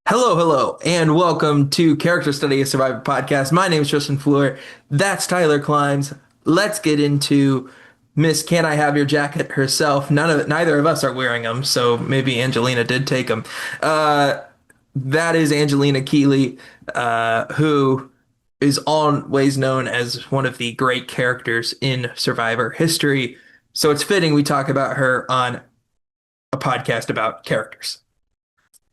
Hello, and welcome to Character Study, a Survivor podcast. My name is Tristan Fluhr. That's Tyler Klimes. Let's get into Miss Can I Have Your Jacket herself. Neither of us are wearing them, so maybe Angelina did take them. Uh, that is Angelina Keeley, who is always known as one of the great characters in Survivor history. So it's fitting we talk about her on a podcast about characters.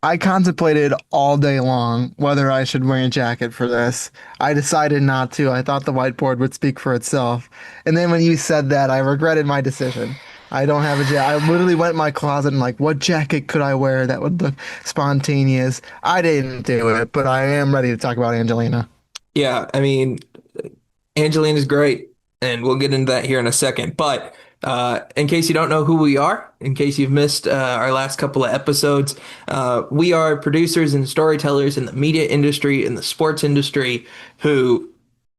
I contemplated all day long whether I should wear a jacket for this. I decided not to. I thought the whiteboard would speak for itself. And then when you said that, I regretted my decision. I don't have a jacket. I literally went in my closet and like, what jacket could I wear that would look spontaneous? I didn't do it, but I am ready to talk about Angelina. Yeah, I mean, Angelina's great, and we'll get into that here in a second. But in case you don't know who we are, in case you've missed our last couple of episodes, we are producers and storytellers in the media industry, in the sports industry, who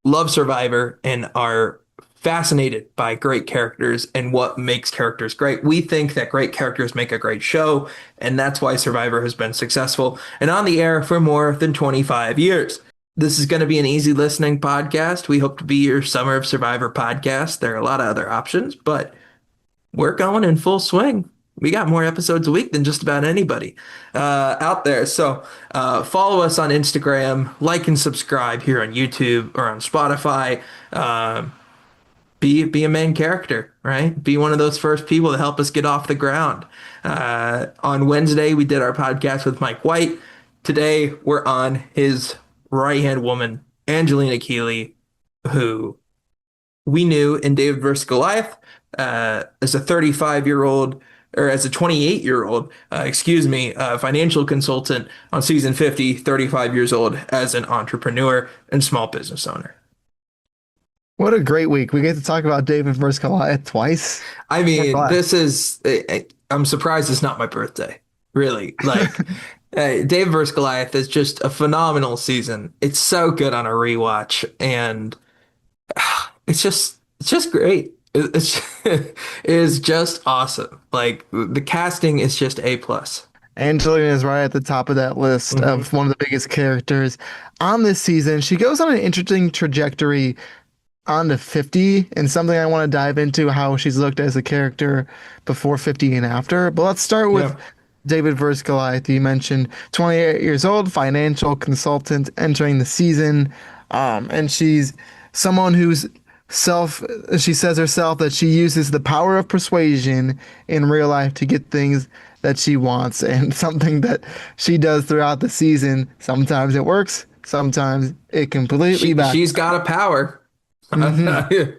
love Survivor and are fascinated by great characters and what makes characters great. We think that great characters make a great show, and that's why Survivor has been successful and on the air for more than 25 years. This is going to be an easy listening podcast. We hope to be your Summer of Survivor podcast. There are a lot of other options, but we're going in full swing. We got more episodes a week than just about anybody out there. So follow us on Instagram, like and subscribe here on YouTube or on Spotify. Be a main character, right? Be one of those first people to help us get off the ground. On Wednesday, we did our podcast with Mike White. Today, we're on his right-hand woman, Angelina Keeley, who we knew in David versus Goliath as a 35-year-old or as a 28-year-old, financial consultant on season 50, 35 years old as an entrepreneur and small business owner. What a great week. We get to talk about David versus Goliath twice. I We're mean, glad. I'm surprised it's not my birthday. Really. Like, Dave vs. Goliath is just a phenomenal season. It's so good on a rewatch, and it's just great. It is just awesome. Like, the casting is just A plus. Angelina is right at the top of that list Hmm. of one of the biggest characters on this season. She goes on an interesting trajectory on to 50 and something I want to dive into how she's looked as a character before 50 and after. But let's start with Yeah. David versus Goliath. You mentioned 28 years old, financial consultant entering the season. And she's someone who's self, she says herself that she uses the power of persuasion in real life to get things that she wants and something that she does throughout the season. Sometimes it works, sometimes it completely She's backfires. got a power. Hmm.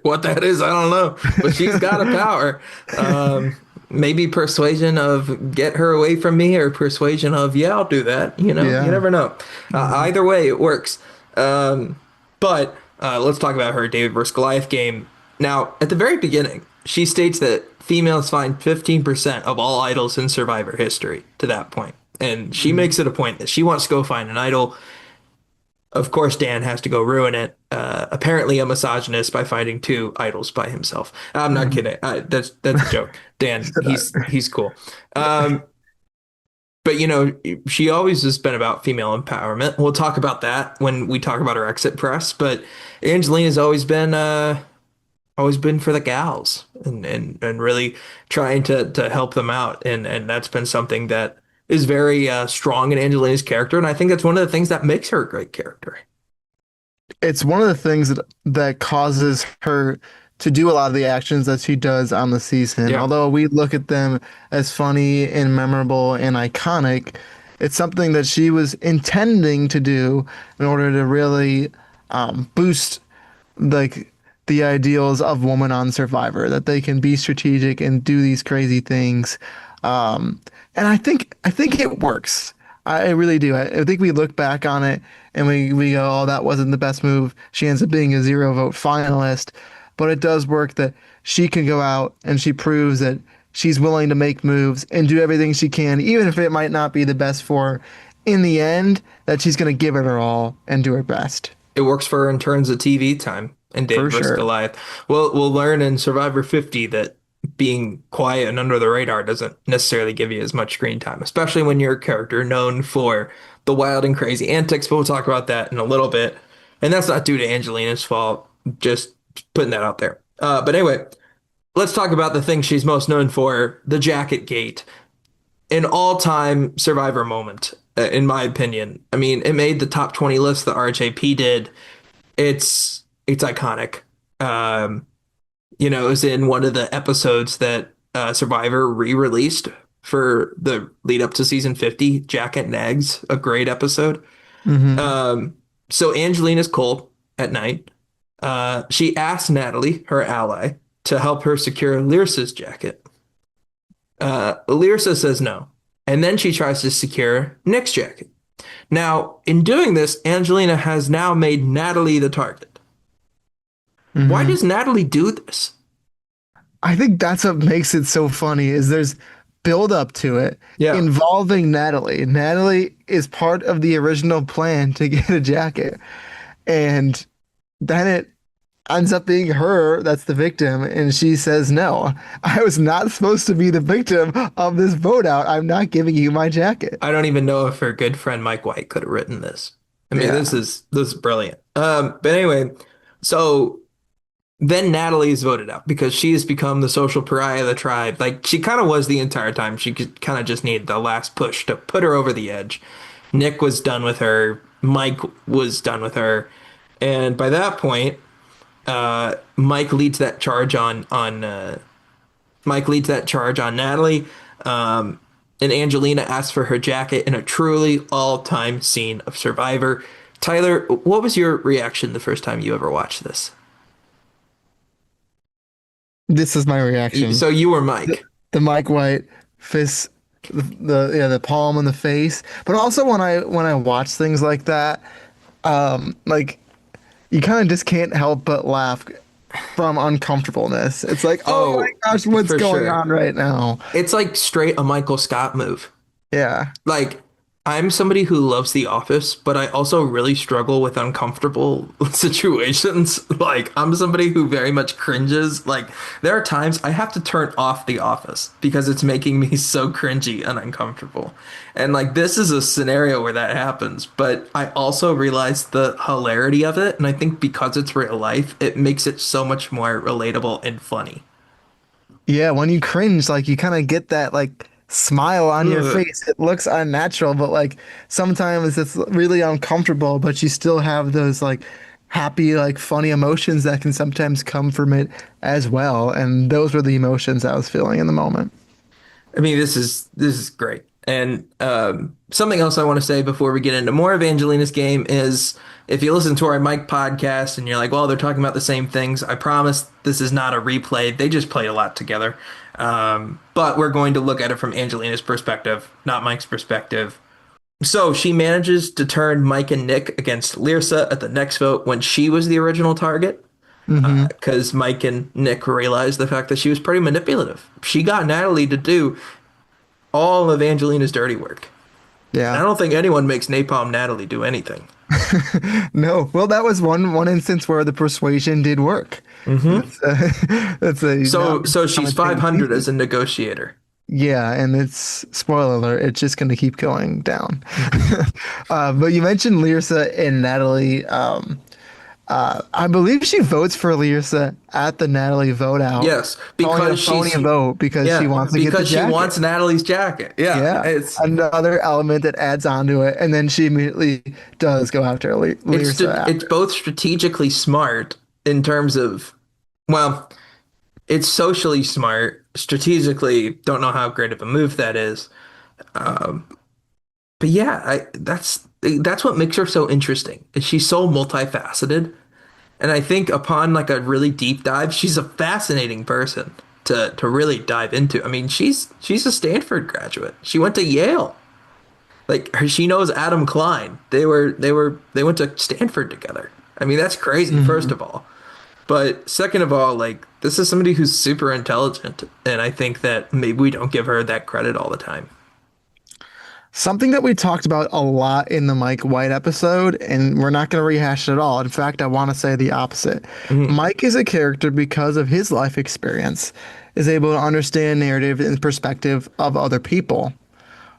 What that is, I don't know, but she's got a power. Maybe persuasion of get her away from me, or persuasion of yeah, I'll do that. You Yeah. never know. Hmm. Either way, it works. But let's talk about her David versus Goliath game. Now, at the very beginning, she states that females find 15% of all idols in Survivor history to that point. And she Hmm. makes it a point that she wants to go find an idol. Of course, Dan has to go ruin it. Apparently, a misogynist by finding two idols by himself. I'm not Hmm. kidding. That's a joke. Dan, he's cool. Um, but she always has been about female empowerment. We'll talk about that when we talk about her exit press. But Angelina's always been for the gals and really trying to help them out. And that's been something that is very strong in Angelina's character. And I think that's one of the things that makes her a great character. It's one of the things that causes her to do a lot of the actions that she does on the season. Yeah. Although we look at them as funny and memorable and iconic, it's something that she was intending to do in order to really boost like the ideals of woman on Survivor, that they can be strategic and do these crazy things. Um, and I think it works. I really do. I think we look back on it and we go, oh, that wasn't the best move. She ends up being a zero vote finalist, but it does work that she can go out and she proves that she's willing to make moves and do everything she can, even if it might not be the best for her. In the end, that she's going to give it her all and do her best. It works for her in terms of TV time in David For versus sure. Goliath. We'll learn in Survivor 50 that being quiet and under the radar doesn't necessarily give you as much screen time, especially when you're a character known for the wild and crazy antics, but we'll talk about that in a little bit. And that's not due to Angelina's fault, just putting that out there. But anyway, let's talk about the thing she's most known for, the jacket gate, an all-time Survivor moment, in my opinion. I mean, it made the top 20 list that RJP did. It's iconic. Um, it was in one of the episodes that Survivor re-released for the lead up to season 50, Jacket and Eggs, a great episode. Hmm. Um, so Angelina's cold at night. She asks Natalie, her ally, to help her secure Lyrsa's jacket. Lyrsa says no. And then she tries to secure Nick's jacket. Now, in doing this, Angelina has now made Natalie the target. Why Hmm. does Natalie do this? I think that's what makes it so funny is there's build up to it Yeah. involving Natalie. Natalie is part of the original plan to get a jacket. And then it ends up being her that's the victim, and she says, "No, I was not supposed to be the victim of this vote out. I'm not giving you my jacket." I don't even know if her good friend Mike White could have written this. I mean, Yeah. this is brilliant. But anyway, so then Natalie is voted out because she has become the social pariah of the tribe. Like she kind of was the entire time. She kind of just needed the last push to put her over the edge. Nick was done with her. Mike was done with her. And by that point, Mike leads that charge on Mike leads that charge on Natalie. And Angelina asks for her jacket in a truly all-time scene of Survivor. Tyler, what was your reaction the first time you ever watched this? This is my reaction. So you were The, Mike. the Mike White fist, the palm on the face. But also when I watch things like that, like you kind of just can't help but laugh from uncomfortableness. It's like, oh my Oh, gosh, what's for going sure. on right now? It's like straight a Michael Scott move. Yeah. Like, I'm somebody who loves The Office, but I also really struggle with uncomfortable situations. Like, I'm somebody who very much cringes. Like, there are times I have to turn off The Office because it's making me so cringy and uncomfortable. And like, this is a scenario where that happens, but I also realize the hilarity of it. And I think because it's real life, it makes it so much more relatable and funny. Yeah, when you cringe, like you kind of get that like smile on your Ugh. face. It looks unnatural, but like sometimes it's really uncomfortable, but you still have those like happy, like funny emotions that can sometimes come from it as well. And those were the emotions I was feeling in the moment. I mean, this is great. And something else I want to say before we get into more of Angelina's game is if you listen to our Mike podcast and you're like, well, they're talking about the same things, I promise this is not a replay. They just played a lot together. But we're going to look at it from Angelina's perspective, not Mike's perspective. So she manages to turn Mike and Nick against Lyrsa at the next vote when she was the original target Hmm. because Mike and Nick realized the fact that she was pretty manipulative. She got Natalie to do all of Angelina's dirty work. And I Yeah. don't think anyone makes Napalm Natalie do anything. No. Well, that was one instance where the persuasion did work. Hmm. That's a not So she's common thing to 500 see. as a negotiator. Yeah, and it's spoiler alert, it's just going to keep going down. Hmm. But you mentioned Lyrsa and Natalie. I believe she votes for Lyrsa at the Natalie vote out, Yes, calling it a because phony vote because she yeah, wants to get the because she jacket. wants Natalie's jacket. Yeah, Yeah, it's another element that adds on to it, and then she immediately does go after Lyrsa it's after. both strategically smart in terms of, well, it's socially smart. Strategically, don't know how great of a move that is. Um, but yeah, that's what makes her so interesting. Is she's so multifaceted. And I think upon like a really deep dive, she's a fascinating person to really dive into. I mean, she's a Stanford graduate. She went to Yale. She knows Adam Klein. They went to Stanford together. I mean, that's crazy, first Mhm. of all. But second of all, like this is somebody who's super intelligent, and I think that maybe we don't give her that credit all the time. Something that we talked about a lot in the Mike White episode, and we're not going to rehash it at all. In fact, I want to say the opposite. Mhm. Mike is a character because of his life experience, is able to understand narrative and perspective of other people.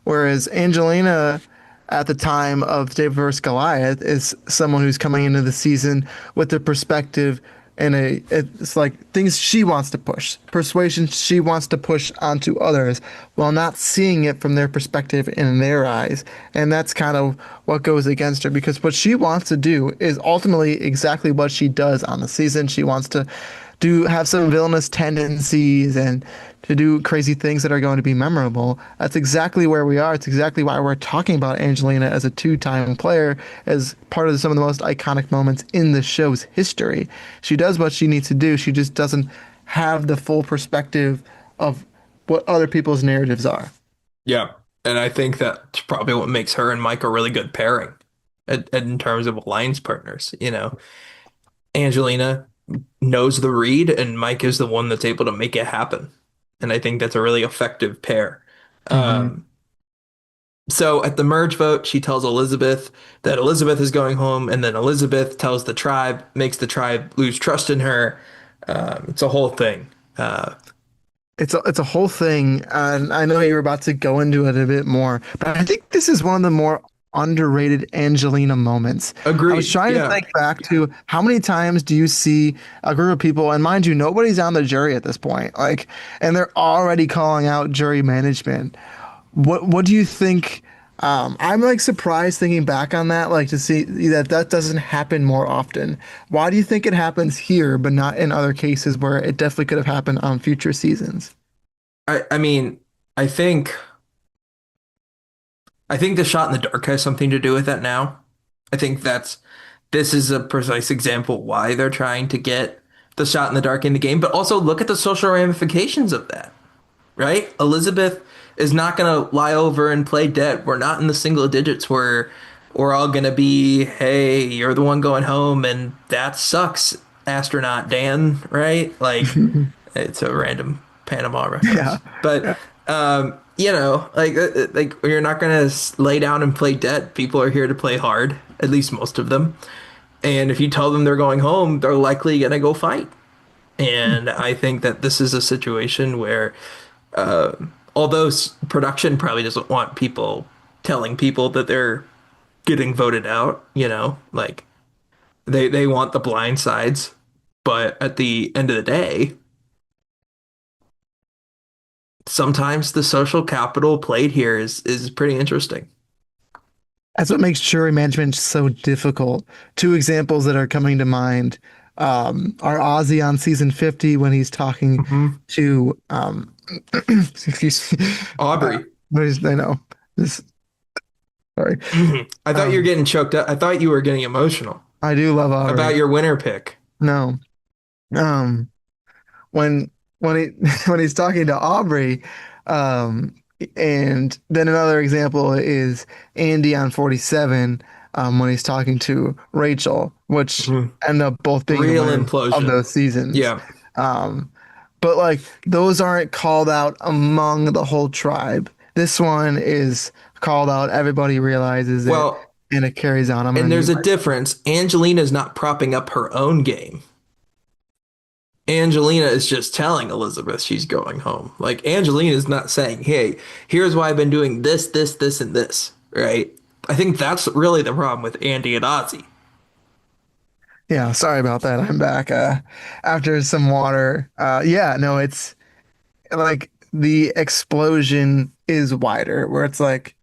Whereas Angelina, at the time of David versus Goliath is someone who's coming into the season with the perspective and it's like things she wants to push, persuasion she wants to push onto others while not seeing it from their perspective in their eyes. And that's kind of what goes against her because what she wants to do is ultimately exactly what she does on the season. She wants to do have some villainous tendencies and to do crazy things that are going to be memorable. That's exactly where we are. It's exactly why we're talking about Angelina as a two-time player, as part of some of the most iconic moments in the show's history. She does what she needs to do. She just doesn't have the full perspective of what other people's narratives are. Yeah. And I think that's probably what makes her and Mike a really good pairing in terms of alliance partners. Angelina knows the read, and Mike is the one that's able to make it happen. And I think that's a really effective pair. Hmm. Um, so at the merge vote, she tells Elizabeth that Elizabeth is going home, and then Elizabeth tells the tribe, makes the tribe lose trust in her. It's a whole thing. It's a whole thing, and I know you're about to go into it a bit more, but I think this is one of the more underrated Angelina moments. I was Agreed. trying to Yeah. think back to how many times do you see a group of people, and mind you, nobody's on the jury at this point, like, and they're already calling out jury management. What do you think? I'm like surprised thinking back on that, like to see that that doesn't happen more often. Why do you think it happens here, but not in other cases where it definitely could have happened on future seasons? I mean, I think I think the shot in the dark has something to do with that now. I think this is a precise example why they're trying to get the shot in the dark in the game, but also look at the social ramifications of that, right? Elizabeth is not going to lie over and play dead. We're not in the single digits where we're all going to be, hey, you're the one going home and that sucks, astronaut Dan, right? Like it's a random Panama Yeah. reference. But Yeah. like you're not going to lay down and play dead. People are here to play hard, at least most of them. And if you tell them they're going home, they're likely going to go fight. And I think that this is a situation where although production probably doesn't want people telling people that they're getting voted out, like they want the blind sides. But at the end of the day, sometimes the social capital played here is pretty interesting. That's what makes jury management so difficult. Two examples that are coming to mind are Ozzy on season 50 when he's talking Hmm. to excuse me, Aubrey. I know this. Sorry. I thought you were Um, getting choked up. I thought you were getting emotional I do love about Aubrey. your winner pick. No. Um, when he when he's talking to Aubrey, um, and then another example is Andy on 47, when he's talking to Rachel, which Mhm. end up both being the Real winners of implosion. those seasons. Yeah. Um, but like those aren't called out among the whole tribe. This one is called out. Everybody realizes it, Well, and it carries on. I'm gonna and there's mute a myself. difference. Angelina's not propping up her own game. Angelina is just telling Elizabeth she's going home. Like Angelina's not saying, "Hey, here's why I've been doing this, this, this, and this." Right? I think that's really the problem with Andy and Ozzy. Yeah, sorry about that. I'm back after some water. Yeah, no, it's like the explosion is wider, where it's like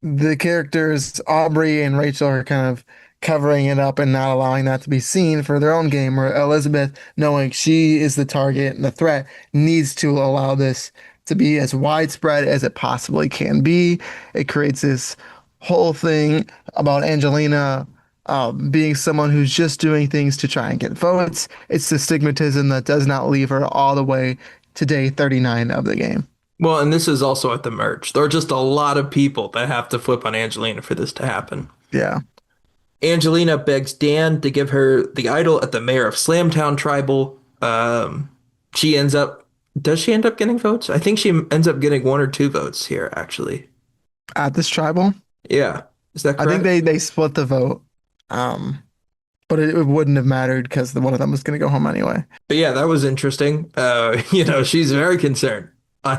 the characters Aubrey and Rachel are kind of covering it up and not allowing that to be seen for their own game, where Elizabeth, knowing she is the target and the threat, needs to allow this to be as widespread as it possibly can be. It creates this whole thing about Angelina being someone who's just doing things to try and get votes. It's the stigmatism that does not leave her all the way to day 39 of the game. Well, and this is also at the merge. There are just a lot of people that have to flip on Angelina for this to happen. Yeah. Angelina begs Dan to give her the idol at the mayor of Slamtown Tribal. She ends up, does she end up getting votes? I think she ends up getting one or two votes here, actually. At this tribal. Yeah. Is that I think correct? they split the vote, um, but it wouldn't have mattered because the one of them was going to go home anyway. But yeah, that was interesting. She's very concerned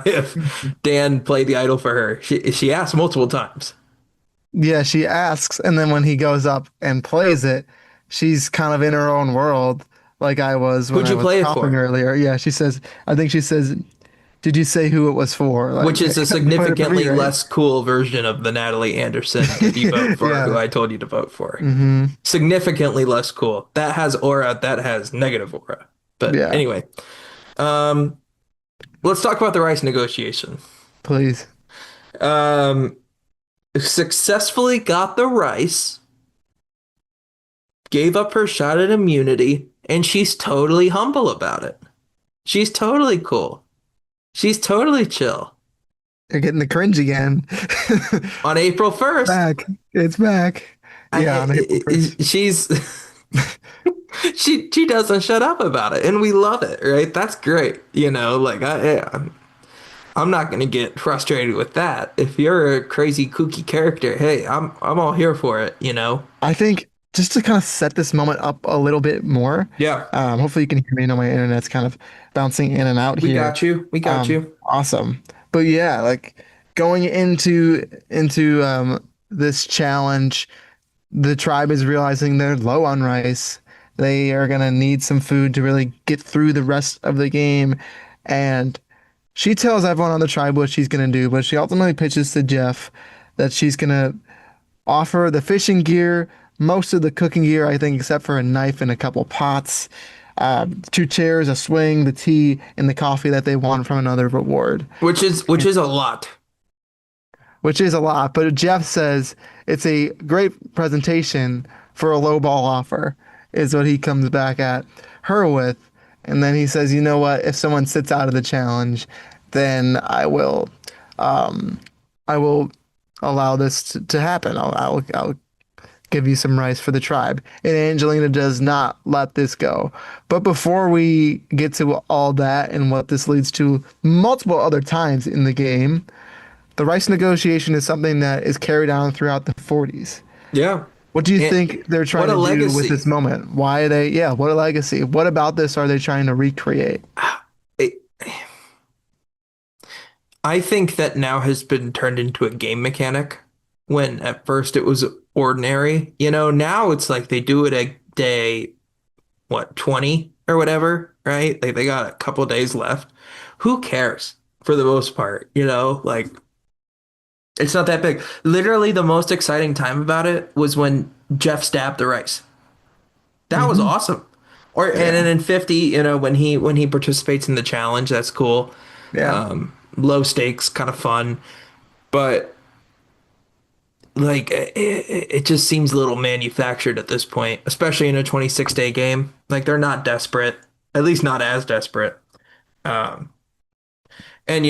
if Dan played the idol for her. She asked multiple times. Yeah, she asks, and then when he goes up and plays it, she's kind of in her own world, like I was when Who'd I you was play it coughing for? earlier. Yeah, she says, I think she says, "Did you say who it was for?" Like, Which is a you played it for me, significantly right? less cool version of the Natalie Anderson did you vote for who Yeah. I told you to vote for. Hmm. Significantly less cool. That has aura, that has negative aura. But Yeah. anyway, um, let's talk about the rice negotiation. Please. Um, Successfully got the rice, gave up her shot at immunity, and she's totally humble about it. She's totally cool. She's totally chill. You're getting the cringe again. On April 1st, Back. It's back. Yeah, on April 1st. she's she doesn't shut up about it, and we love it, right? That's great. Like I'm not gonna get frustrated with that. If you're a crazy kooky character, hey, I'm all here for it, you know? I think just to kind of set this moment up a little bit more, Yeah, hopefully you can hear me. I know my internet's kind of bouncing in and out we here. got you. We got you. Awesome. But yeah, like going into this challenge, the tribe is realizing they're low on rice. They are gonna need some food to really get through the rest of the game. And she tells everyone on the tribe what she's gonna do, but she ultimately pitches to Jeff that she's gonna offer the fishing gear, most of the cooking gear, I think, except for a knife and a couple pots, two chairs, a swing, the tea, and the coffee that they want from another reward, Which is a lot. which is a lot. But Jeff says it's a great presentation for a low ball offer, is what he comes back at her with. And then he says, you know what? If someone sits out of the challenge, then I will allow this to happen. I'll give you some rice for the tribe. And Angelina does not let this go. But before we get to all that and what this leads to multiple other times in the game, the rice negotiation is something that is carried on throughout the 40s. Yeah. What do you And think they're what trying a to do with legacy. this moment? Why are they, yeah, what a legacy. What about this are they trying to recreate? I I think that now has been turned into a game mechanic when at first it was ordinary. Now it's like they do it a day, what, 20 or whatever, right? Like they got a couple days left. Who cares for the most part, Like it's not that big. Literally the most exciting time about it was when Jeff stabbed the rice. That was Hmm. awesome. And Yeah. then in 50, when he participates in the challenge, that's cool. Yeah. Low stakes, kind of fun. But like it just seems a little manufactured at this point, especially in a 26-day game. Like they're not desperate, at least not as desperate. Um, and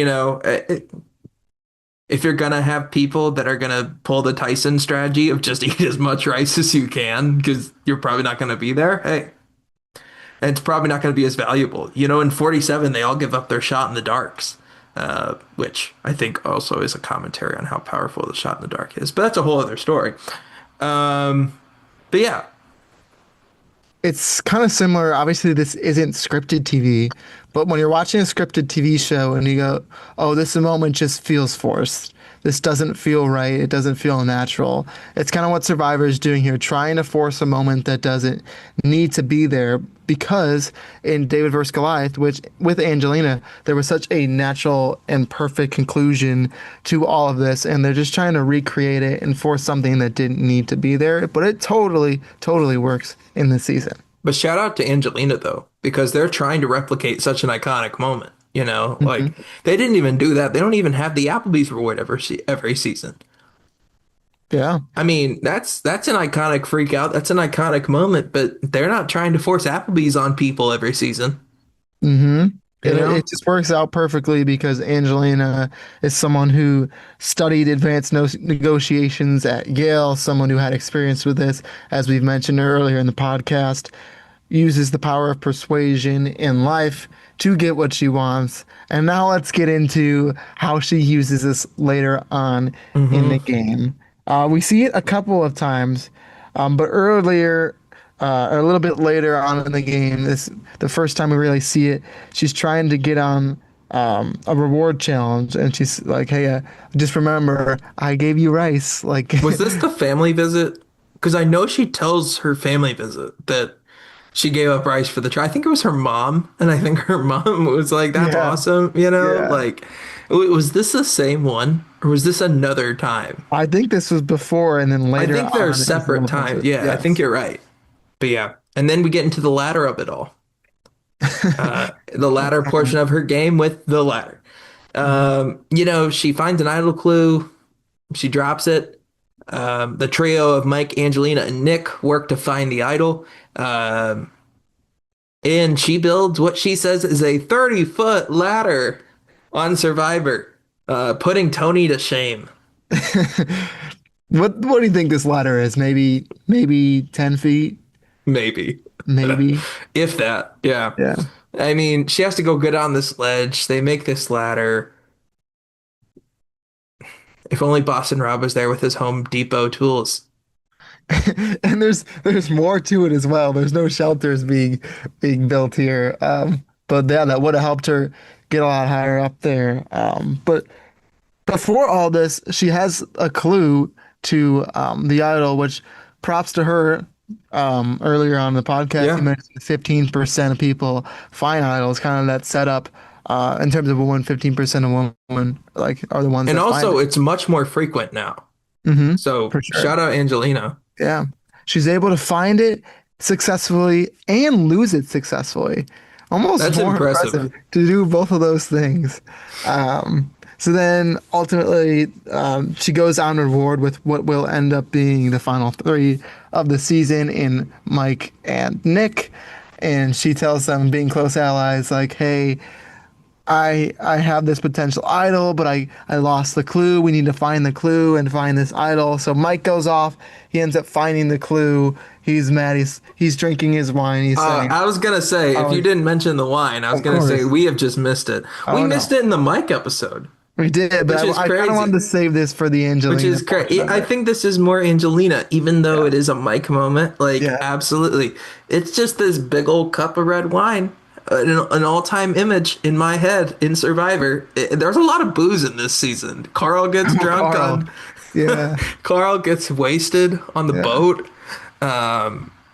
if you're gonna have people that are gonna pull the Tyson strategy of just eat as much rice as you can because you're probably not gonna be there, hey, and it's probably not gonna be as valuable. In 47, they all give up their shot in the darks. Which I think also is a commentary on how powerful the shot in the dark is. But that's a whole other story. But yeah, It's kind of similar. Obviously, this isn't scripted TV, but when you're watching a scripted TV show and you go, oh, this moment just feels forced. This doesn't feel right. It doesn't feel natural. It's kind of what Survivor is doing here, trying to force a moment that doesn't need to be there because in David versus Goliath, which with Angelina, there was such a natural and perfect conclusion to all of this, and they're just trying to recreate it and force something that didn't need to be there. But it totally, totally works in this season. but shout out to Angelina though, because they're trying to replicate such an iconic moment. Like Hmm. they didn't even do that. They don't even have the Applebee's reward every season. Yeah. I mean, that's an iconic freak out. That's an iconic moment, but they're not trying to force Applebee's on people every season, Hmm. you And it know? just works out perfectly because Angelina is someone who studied advanced no negotiations at Yale, someone who had experience with this, as we've mentioned earlier in the podcast, uses the power of persuasion in life to get what she wants. And now let's get into how she uses this later on in Hmm. the game. We see it a couple of times, but earlier, a little bit later on in the game, this the first time we really see it. She's trying to get on. a reward challenge, and she's like, "Hey, just remember, I gave you rice." Like, Was this the family visit? Because I know she tells her family visit that she gave up rice for the try. I think it was her mom, and I think her mom was like, "That's yeah, awesome," yeah. Like, was this the same one, or was this another time? I think this was before, and then I later think they're on is the separate times. visit. Yeah, I think Yes. you're right. But yeah, and then we get into the ladder of it all. The latter portion of her game with the ladder. She finds an idol clue, she drops it. The trio of Mike, Angelina, and Nick work to find the idol. Um, and she builds what she says is a 30-foot ladder on Survivor, putting Tony to shame. What do you think this ladder is? Maybe 10 feet, Maybe. maybe. If that. Yeah. Yeah. I mean, she has to go get on this ledge. They make this ladder. If only Boston Rob was there with his Home Depot tools. And there's more to it as well. There's no shelters being built here. But yeah, that would have helped her get a lot higher up there. But before all this, she has a clue to the idol, which props to her. Earlier on in the podcast, you Yeah. mentioned 15% of people find idols, kind of that setup in terms of a woman, 15% of women like are the ones And that find also, it. it's much more frequent now. So For sure. shout out Angelina. Yeah. She's able to find it successfully and lose it successfully. Almost That's more impressive. impressive to do both of those things. So then ultimately, she goes on reward with what will end up being the final three of the season in Mike and Nick. And she tells them, being close allies, like, hey, I have this potential idol, but I lost the clue. We need to find the clue and find this idol. So Mike goes off. He ends up finding the clue. He's mad. He's drinking his wine. He's saying, I was gonna say, if "Oh, you didn't mention the wine, I was of gonna say course. we have just missed it. We Oh missed no, it in the Mike episode, we did." But which is I kind of wanted crazy. to save this for the Which Angelina is portion crazy. of I it. think this is more Angelina, even though Yeah, it is a Mike moment. Like, yeah. absolutely. It's just this big old cup of red wine, an all-time image in my head in Survivor. There's a lot of booze in this season. Carl gets Oh, drunk Carl. on, Yeah, Carl gets wasted on the yeah, boat.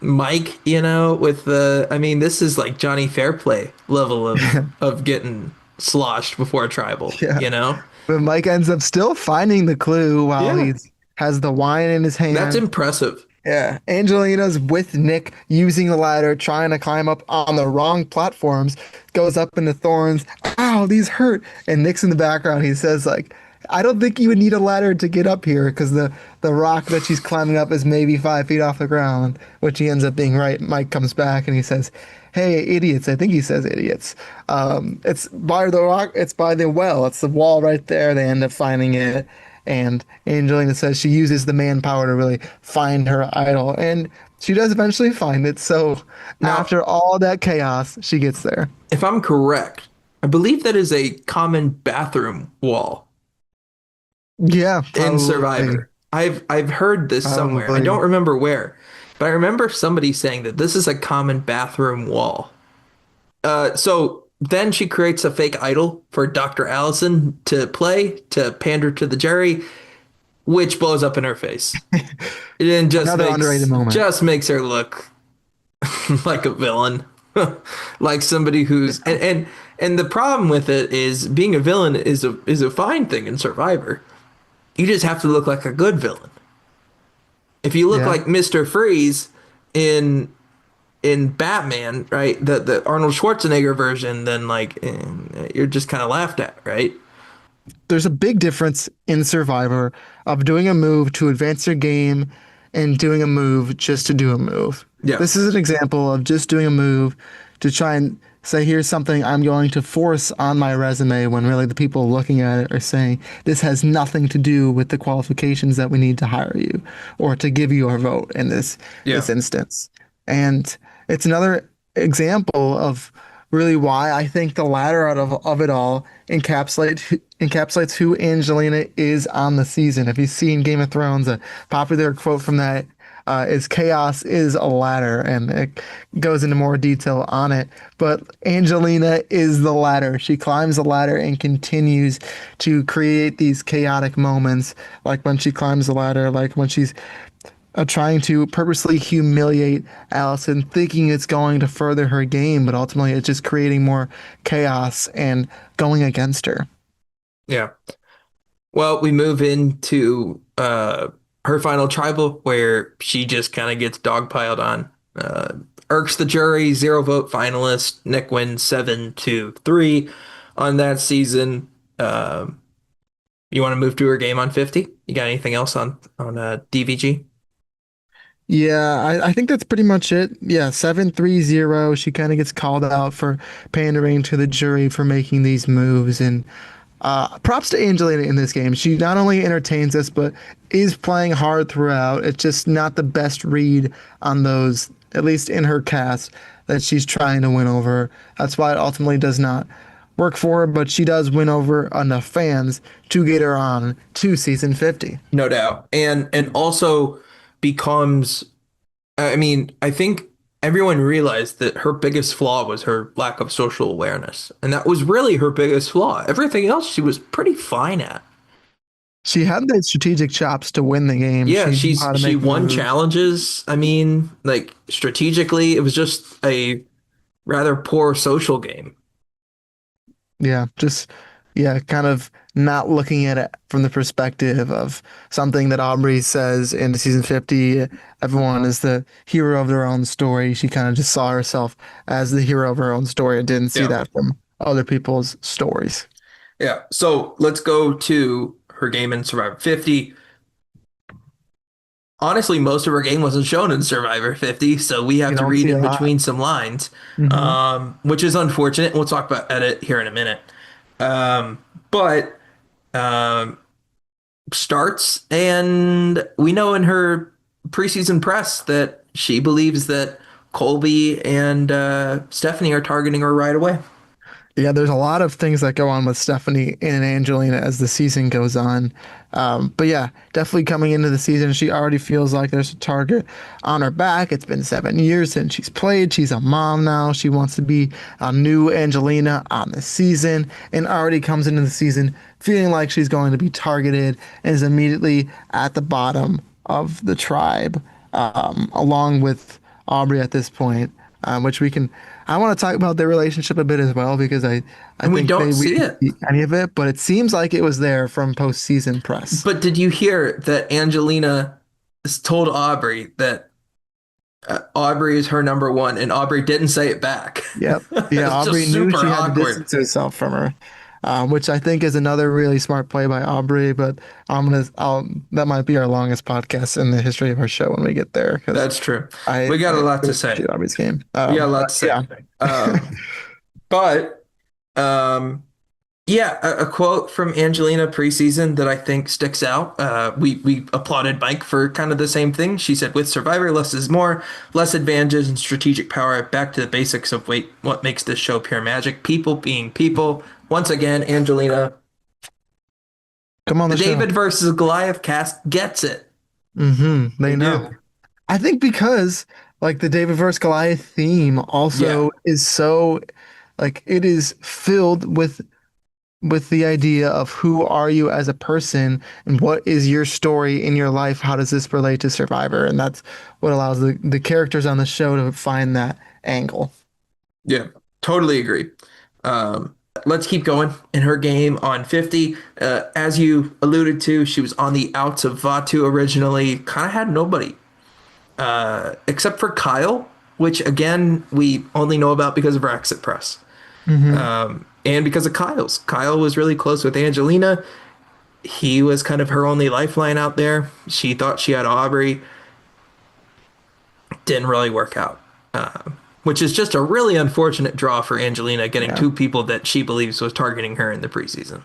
Mike, with I mean, this is like Johnny Fairplay level of yeah, getting sloshed before a tribal, yeah. you know? But Mike ends up still finding the clue while Yeah, he has the wine in his that's hand. impressive. Yeah, Angelina's with Nick using the ladder, trying to climb up on the wrong platforms, goes up into thorns. Ow, these hurt. And Nick's in the background. He says, like, I don't think you would need a ladder to get up here because the rock that she's climbing up is maybe 5 feet off the ground, which he ends up being right. Mike comes back and he says, hey, idiots. I think he says idiots. It's by the rock, it's by the well. It's the wall right there. They end up finding it. And Angelina says she uses the manpower to really find her idol. And she does eventually find it. So Now, after all that chaos, she gets there. if I'm correct, I believe that is a common bathroom wall Yeah, in probably. Survivor. I've heard this somewhere. I don't Probably. remember where, but I remember somebody saying that this is a common bathroom wall. So then she creates a fake idol for Dr. Allison to play to pander to the jury, which blows up in her face. It just Another underrated moment. her look like a villain, like somebody who's and the problem with it is being a villain is a fine thing in Survivor. You just have to look like a good villain. If you look Yeah. like Mr. Freeze in Batman, right, the Arnold Schwarzenegger version, then you're just kind of laughed at, right? There's a big difference in Survivor of doing a move to advance your game and doing a move just to do a move. Yeah, This is an example of just doing a move to try and say, here's something I'm going to force on my resume when really the people looking at it are saying, this has nothing to do with the qualifications that we need to hire you or to give you our vote in yeah. this instance. And it's another example of really why I think the latter of it all encapsulates who Angelina is on the season. If you've seen Game of Thrones, a popular quote from that is chaos is a ladder, and it goes into more detail on it. But Angelina is the ladder. She climbs the ladder and continues to create these chaotic moments, like when she climbs the ladder, like when she's trying to purposely humiliate Allison, thinking it's going to further her game, but ultimately it's just creating more chaos and going against her. Yeah. Well, we move into her final tribal where she just kind of gets dogpiled on. Uh, Irks the jury, zero vote finalist. Nick wins 7-3 on that season. You want to move to her game on 50? You got anything else on DVG? Yeah, I think that's pretty much it. Yeah, 7-3-0. She kind of gets called out for pandering to the jury for making these moves. And props to Angelina in this game. She not only entertains us, but is playing hard throughout. It's just not the best read on those, at least in her cast, that she's trying to win over. That's why it ultimately does not work for her, but she does win over enough fans to get her on to season 50. No doubt. And also becomes I mean, I think everyone realized that her biggest flaw was her lack of social awareness. And that was really her biggest flaw. Everything else she was pretty fine at. She had the strategic chops to win the game. Yeah, She knew how to she make won moves. challenges. I mean, like strategically, it was just a rather poor social game. Yeah, just yeah, kind of not looking at it from the perspective of something that Aubrey says in season 50, everyone is the hero of their own story. She kind of just saw herself as the hero of her own story and didn't see Yeah. that from other people's stories. Yeah. So let's go to her game in Survivor 50. Honestly, most of her game wasn't shown in Survivor 50, so we have You to don't read see a in lot. between some lines, Hmm. which is unfortunate. We'll talk about edit here in a minute. But um, starts, and we know in her preseason press that she believes that Colby and Stephanie are targeting her right away. Yeah, there's a lot of things that go on with Stephanie and Angelina as the season goes on. But yeah, definitely coming into the season, she already feels like there's a target on her back. It's been 7 years since she's played. She's a mom now. She wants to be a new Angelina on the season and already comes into the season feeling like she's going to be targeted and is immediately at the bottom of the tribe, along with Aubrey at this point, which we can. I want to talk about their relationship a bit as well because I And we think don't we see didn't it. see any of it, but it seems like it was there from postseason press. But did you hear that Angelina told Aubrey that Aubrey is her number one, and Aubrey didn't say it back? Yep. Yeah, It's Aubrey just knew super she had to awkward. distance herself from her, which I think is another really smart play by Aubrey. But that might be our longest podcast in the history of our show when we get there because That's true. I We got a lot to really say. appreciate Aubrey's game. We got a lot But to say. yeah. But um, yeah, a quote from Angelina preseason that I think sticks out. We applauded Mike for kind of the same thing. She said, "With Survivor, less is more, less advantages and strategic power. Back to the basics of wait, what makes this show pure magic. People being people." Once again, Angelina, Come on the the show. David versus Goliath cast gets it. They They know. do. I think because like the David versus Goliath theme Yeah, also is so like it is filled with the idea of who are you as a person and what is your story in your life? How does this relate to Survivor? And that's what allows the characters on the show to find that angle. yeah, totally agree. Let's keep going in her game on 50. As you alluded to, she was on the outs of Vatu originally, kind of had nobody except for Kyle, which again, we only know about because of her exit press Hmm. and because of Kyle's. Kyle was really close with Angelina. He was kind of her only lifeline out there. She thought she had Aubrey, didn't really work out. Which is just a really unfortunate draw for Angelina getting Yeah, two people that she believes was targeting her in the preseason.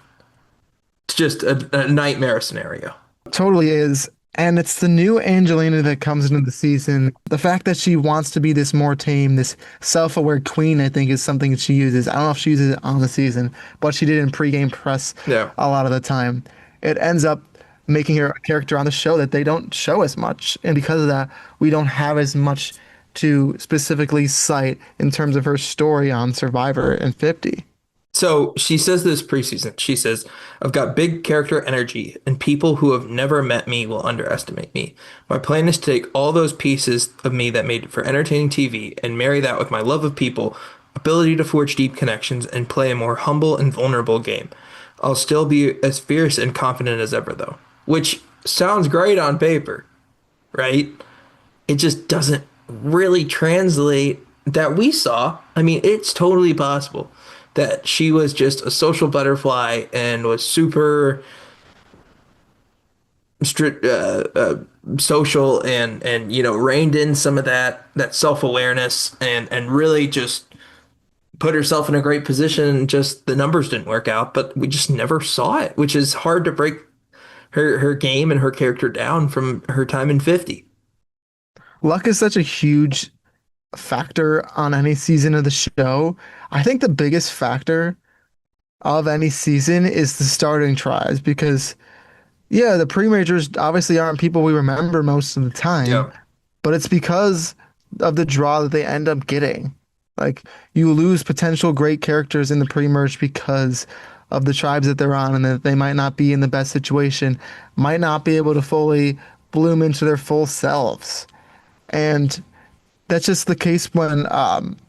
It's just a nightmare scenario. totally is. And it's the new Angelina that comes into the season. The fact that she wants to be this more tame, this self-aware queen, I think is something that she uses. I don't know if she uses it on the season, but she did in pregame press Yeah. a lot of the time. It ends up making her a character on the show that they don't show as much. And because of that, we don't have as much to specifically cite in terms of her story on Survivor and 50. So she says this preseason. She says, I've got big character energy, and people who have never met me will underestimate me. My plan is to take all those pieces of me that made for entertaining TV and marry that with my love of people, ability to forge deep connections, and play a more humble and vulnerable game. I'll still be as fierce and confident as ever, though. Which sounds great on paper, right? It just doesn't really translate that we saw. I mean, it's totally possible that she was just a social butterfly and was super strict, social and reined in some of that self-awareness and really just put herself in a great position. Just the numbers didn't work out, but we just never saw it, which is hard to break her game and her character down from her time in 50. Luck is such a huge factor on any season of the show. I think the biggest factor of any season is the starting tribes because, yeah, the pre-majors obviously aren't people we remember most of the time, Yeah. but it's because of the draw that they end up getting. Like, you lose potential great characters in the pre-merge because of the tribes that they're on and that they might not be in the best situation, might not be able to fully bloom into their full selves. And that's just the case when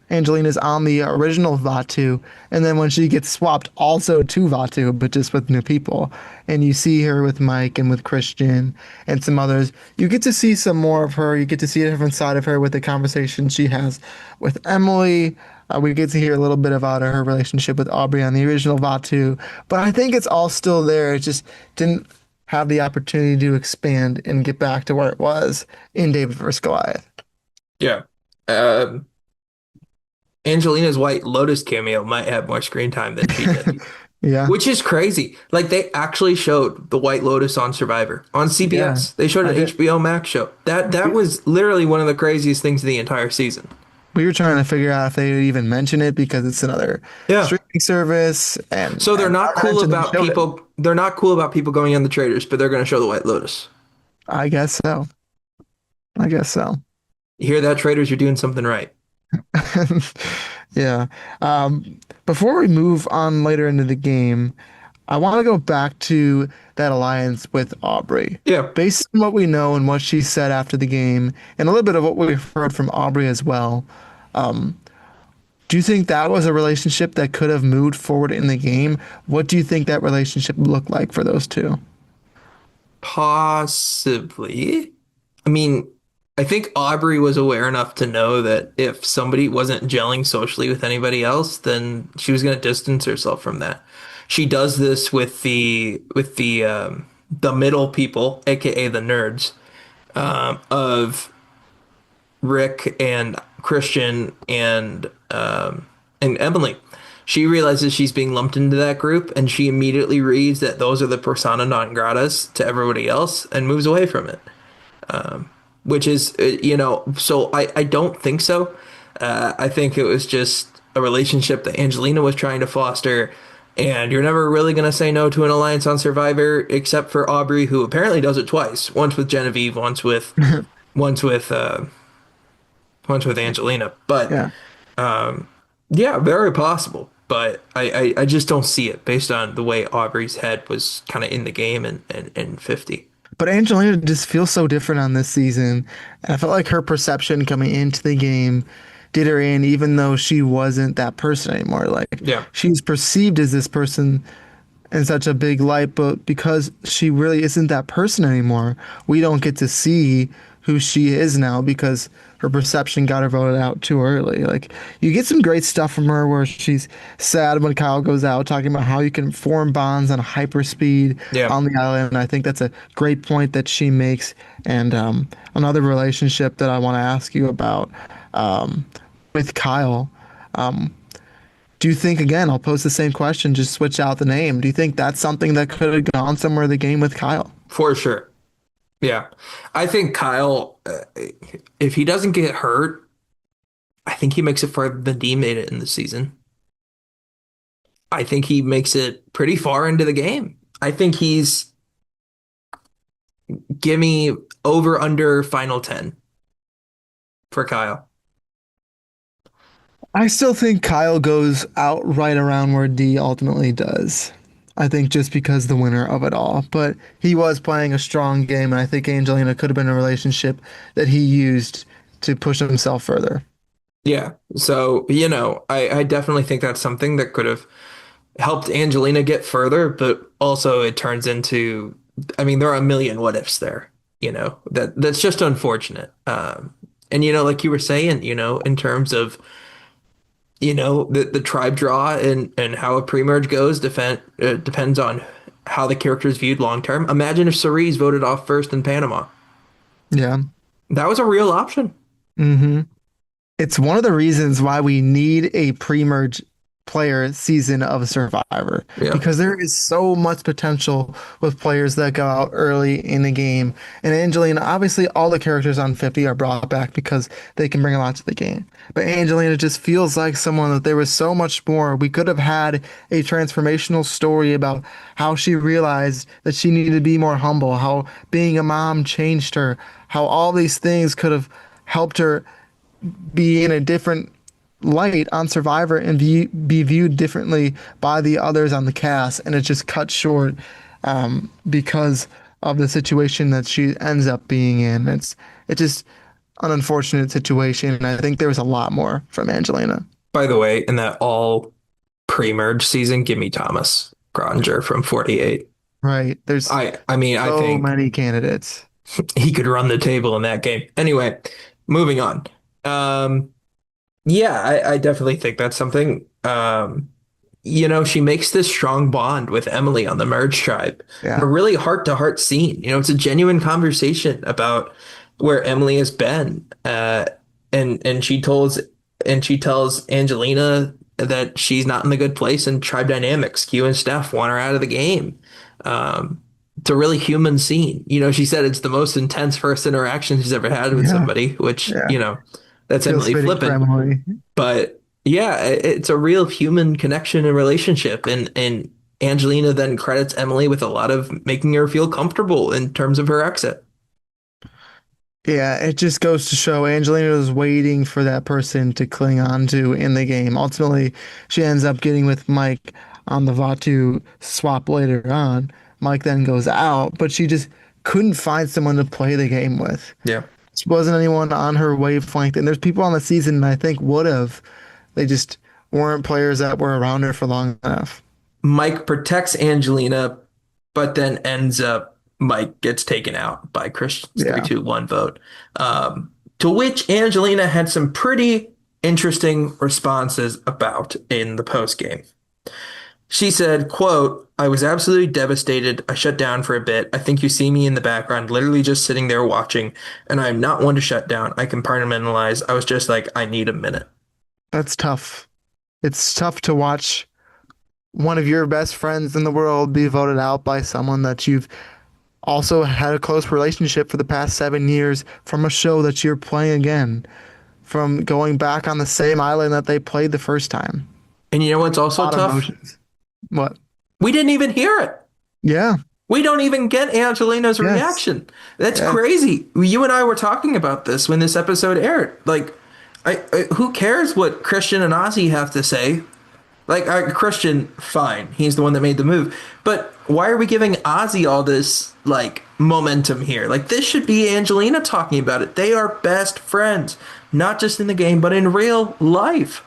Angelina's on the original Vatu, and then when she gets swapped also to Vatu, but just with new people. And you see her with Mike and with Christian and some others. You get to see some more of her. You get to see a different side of her with the conversation she has with Emily. We get to hear a little bit about her relationship with Aubrey on the original Vatu. But I think it's all still there. It just didn't have the opportunity to expand and get back to where it was in David vs. Goliath. Yeah. Um, Angelina's White Lotus cameo might have more screen time than she did, Yeah. which is crazy. Like they actually showed the White Lotus on Survivor on Yeah, CBS. They showed I an did. HBO Max show. That We, was literally one of the craziest things of the entire season. we were trying to figure out if they would even mention it because it's another Yeah. streaming service, and So they're and not not cool mentioned they about showed it. people. They're not cool about people going on the traders, but they're going to show the White Lotus. I guess so. I guess so. You hear that, traders? You're doing something right. Yeah. Before we move on later into the game, I want to go back to that alliance with Aubrey. Yeah. Based on what we know and what she said after the game, and a little bit of what we've heard from Aubrey as well, um, do you think that was a relationship that could have moved forward in the game? What do you think that relationship looked like for those two? Possibly. I mean, I think Aubrey was aware enough to know that if somebody wasn't gelling socially with anybody else, then she was going to distance herself from that. She does this with the middle people, aka the nerds, of Rick and Christian and Emily. She realizes she's being lumped into that group, and she immediately reads that those are the persona non gratas to everybody else and moves away from it. Which is, so I don't think so. I think it was just a relationship that Angelina was trying to foster, and you're never really going to say no to an alliance on Survivor, except for Aubrey, who apparently does it twice. Once with Genevieve, once with, uh, once with Angelina. But Yeah. yeah, very possible. But I just don't see it based on the way Aubrey's head was kind of in the game and 50. But Angelina just feels so different on this season. And I felt like her perception coming into the game did her in, even though she wasn't that person anymore. Like, Yeah. she's perceived as this person in such a big light, but because she really isn't that person anymore, we don't get to see who she is now because her perception got her voted out too early. Like, you get some great stuff from her where she's sad when Kyle goes out, talking about how you can form bonds on hyperspeed Yeah. on the island. I think that's a great point that she makes. And another relationship that I want to ask you about um, with Kyle. Um, do you think, again, I'll pose the same question, just switch out the name. Do you think that's something that could have gone somewhere in the game with Kyle? For sure. Yeah. I think Kyle, if he doesn't get hurt, I think he makes it further than Dean made it in the season. I think he makes it pretty far into the game. I think he's Give me over under final 10 for Kyle. I still think Kyle goes out right around where D ultimately does. I think just because the winner of it all. But he was playing a strong game, and I think Angelina could have been a relationship that he used to push himself further. Yeah. So, I definitely think that's something that could have helped Angelina get further, but also it turns into, I mean, there are a million what ifs there, that's just unfortunate. And like you were saying, in terms of, the tribe draw and how a pre-merge goes depends on how the character is viewed long term. Imagine if Cerise voted off first in Panama. Yeah. That was a real option. Hmm. It's one of the reasons why we need a pre-merge player season of Survivor Yeah. because there is so much potential with players that go out early in the game. And Angelina, obviously, all the characters on 50 are brought back because they can bring a lot to the game. But Angelina just feels like someone that there was so much more. We could have had a transformational story about how she realized that she needed to be more humble, how being a mom changed her, how all these things could have helped her be in a different light on Survivor and be viewed differently by the others on the cast, and it just cut short because of the situation that she ends up being in. It's just an unfortunate situation, and I think there was a lot more from Angelina. By the way, in that all pre-merge season, give me Thomas Granger from 48. Right? There's I mean, I so think many candidates. he could run the table in that game. Anyway, moving on. Um, yeah, I definitely think that's something. She makes this strong bond with Emily on the Merge Tribe. A Yeah, really heart-to-heart scene. It's a genuine conversation about where Emily has been. And she tells Angelina that she's not in the good place in tribe dynamics. Q and Steph want her out of the game. It's a really human scene. She said it's the most intense first interaction she's ever had with yeah, somebody, which, yeah. that's Feels Emily fitting for flippant. Emily. But yeah, it's a real human connection and relationship. And Angelina then credits Emily with a lot of making her feel comfortable in terms of her exit. Yeah, it just goes to show Angelina was waiting for that person to cling on to in the game. Ultimately, she ends up getting with Mike on the Vatu swap later on. Mike then goes out, but she just couldn't find someone to play the game with. Yeah. There wasn't anyone on her wavelength, and there's people on the season that I think would have. They just weren't players that were around her for long enough. Mike protects Angelina, but then ends up Mike gets taken out by Christian's Yeah. 3-2-1 vote. To which Angelina had some pretty interesting responses about in the post game. She said, quote, I was absolutely devastated. I shut down for a bit. I think you see me in the background, literally just sitting there watching, and I'm not one to shut down. I compartmentalize. I was just like, I need a minute. That's tough. It's tough to watch one of your best friends in the world be voted out by someone that you've also had a close relationship for the past 7 years from a show that you're playing again, from going back on the same island that they played the first time. And you know what's A also lot of tough? emotions. What? We didn't even hear it. Yeah. We don't even get Angelina's Yes. reaction. That's Yes. crazy. You and I were talking about this when this episode aired. Like, who cares what Christian and Ozzy have to say? Like, Christian, fine. He's the one that made the move. But why are we giving Ozzy all this, like, momentum here? Like, this should be Angelina talking about it. They are best friends, not just in the game, but in real life.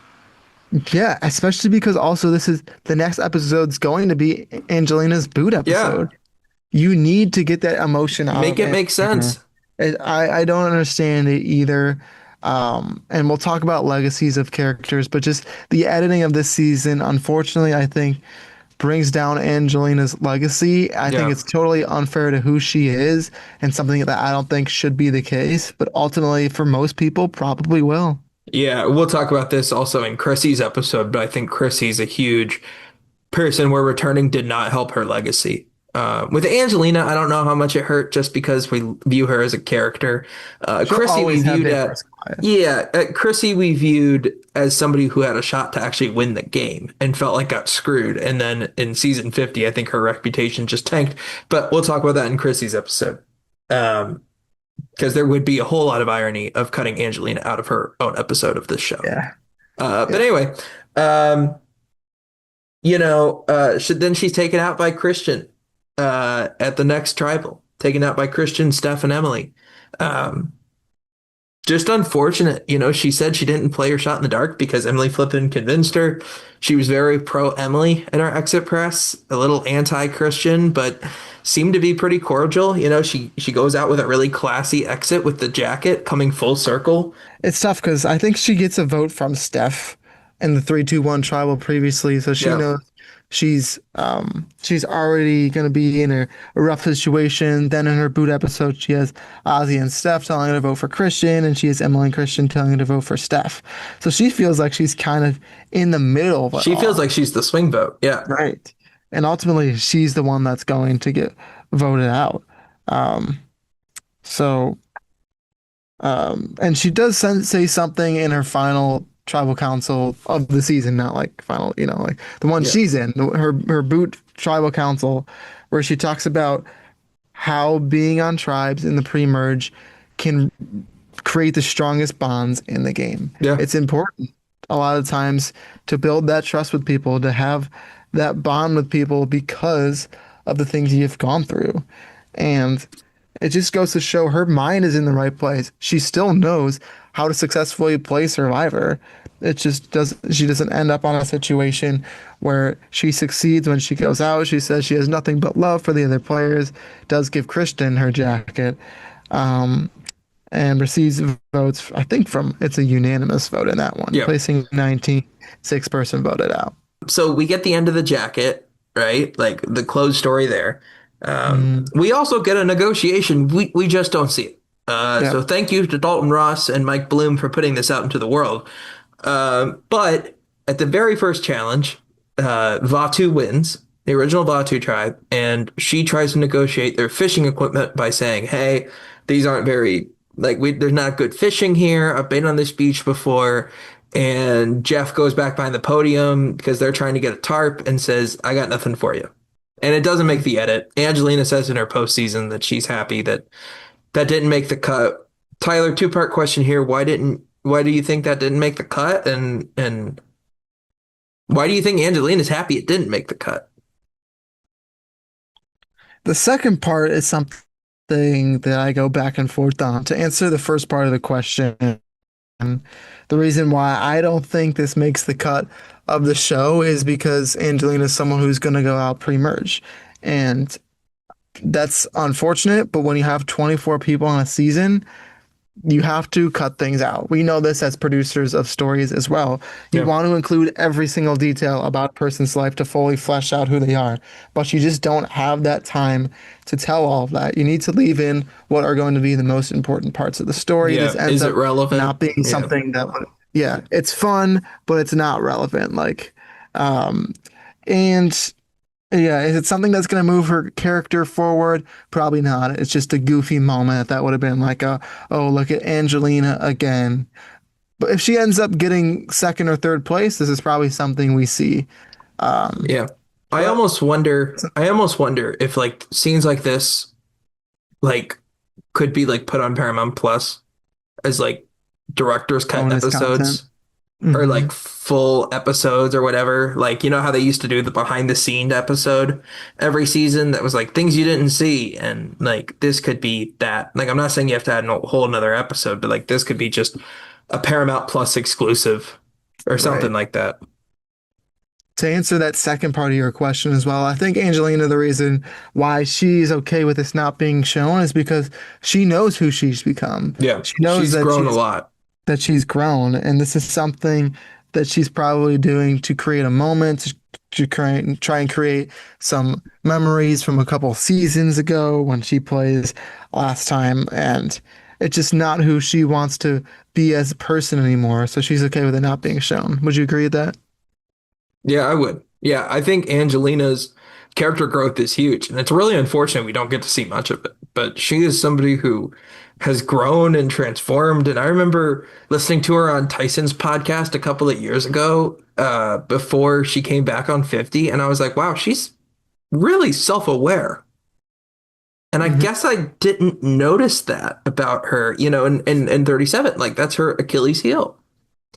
Yeah, especially because also this is the next episode's going to be Angelina's boot Yeah, episode. You need to get that emotion out make of it make Angelina. sense. I don't understand it either. And we'll talk about legacies of characters, but just the editing of this season, unfortunately, I think brings down Angelina's legacy. I think Yeah. it's totally unfair to who she is and something that I don't think should be the case, but ultimately for most people probably will. Yeah, we'll talk about this also in Chrissy's episode, but I think Chrissy's a huge person where returning did not help her legacy. With Angelina, I don't know how much it hurt just because we view her as a character. She'll Chrissy we always have viewed the at first bias. Yeah, Chrissy we viewed as somebody who had a shot to actually win the game and felt like got screwed. And then in season 50, I think her reputation just tanked. But we'll talk about that in Chrissy's episode. Um, because there would be a whole lot of irony of cutting Angelina out of her own episode of this show. Yeah. But Yeah. anyway, then she's taken out by Christian at the next tribal, taken out by Christian, Steph, and Emily. Um, just unfortunate. She said she didn't play her shot in the dark because Emily Flippin convinced her. She was very pro Emily in our exit press, a little anti-Christian, but seemed to be pretty cordial. She goes out with a really classy exit with the jacket coming full circle. It's tough because I think she gets a vote from Steph in the 3-2-1 tribal previously, so she Yeah. knows she's already gonna be in a rough situation. Then in her boot episode, she has Ozzy and Steph telling her to vote for Christian, and she has Emily and Christian telling her to vote for Steph. So she feels like she's kind of in the middle of it She feels all, like she's the swing vote. Yeah. right? And ultimately, she's the one that's going to get voted out. Um, so. And she does say something in her final tribal council of the season, not like final, like the one Yeah. she's in, her boot tribal council, where she talks about how being on tribes in the pre-merge can create the strongest bonds in the game. Yeah. It's important a lot of times to build that trust with people, to have that bond with people because of the things you've gone through. And it just goes to show her mind is in the right place. She still knows how to successfully play Survivor. It just does she doesn't end up on a situation where she succeeds when she goes out. She says she has nothing but love for the other players, does give Christian her jacket, um, and receives votes, I think from it's a unanimous vote in that one, Yeah. placing 19, 6 person voted out. So we get the end of the jacket, right? Like the closed story there. Mm, We also get a negotiation. We just don't see it. yeah. So thank you to Dalton Ross and Mike Bloom for putting this out into the world. But at the very first challenge, Vatu wins, the original Vatu tribe, and she tries to negotiate their fishing equipment by saying, "Hey, these aren't very there's not good fishing here. I've been on this beach before." And Jeff goes back behind the podium because they're trying to get a tarp and says, "I got nothing for you." And it doesn't make the edit. Angelina says in her postseason that she's happy that that didn't make the cut. Tyler, two-part question here. Why do you think that didn't make the cut? And why do you think Angelina's happy it didn't make the cut? The second part is something that I go back and forth on. To answer the first part of the question, the reason why I don't think this makes the cut of the show is because Angelina is someone who's going to go out pre-merge. And that's unfortunate, but when you have 24 people on a season, you have to cut things out. We know this as producers of stories as well. You Yeah. want to include every single detail about a person's life to fully flesh out who they are, but you just don't have that time to tell all of that. You need to leave in what are going to be the most important parts of the story. This Yeah. ends Is it up relevant? not being Yeah. something that would, yeah, it's fun, but it's not relevant. Um, and yeah, is it something that's going to move her character forward? Probably not. It's just a goofy moment that would have been like oh, look at Angelina again. But if she ends up getting second or third place, this is probably something we see. Um, Yeah. but I almost wonder if like scenes like this like could be like put on Paramount Plus as like director's cut bonus content. episodes or Hmm. like full episodes or whatever. Like, how they used to do the behind the scene episode every season that was like things you didn't see. And like this could be that. Like, I'm not saying you have to add a whole another episode, but like this could be just a Paramount Plus exclusive or something Right. like that. To answer that second part of your question as well, I think Angelina, the reason why she's okay with this not being shown is because she knows who she's become. Yeah. She knows She's that grown a lot. she's grown, and this is something that she's probably doing to create a moment, to try and create some memories from a couple seasons ago when she plays last time, and it's just not who she wants to be as a person anymore. So she's okay with it not being shown. Would you agree with that? Yeah, I would. Yeah, I think Angelina's character growth is huge, and it's really unfortunate we don't get to see much of it. But she is somebody who has grown and transformed. And I remember listening to her on Tyson's podcast a couple of years ago, before she came back on 50, and I was like, wow, she's really self-aware. And I Hmm. guess I didn't notice that about her, in 37. Like that's her Achilles heel.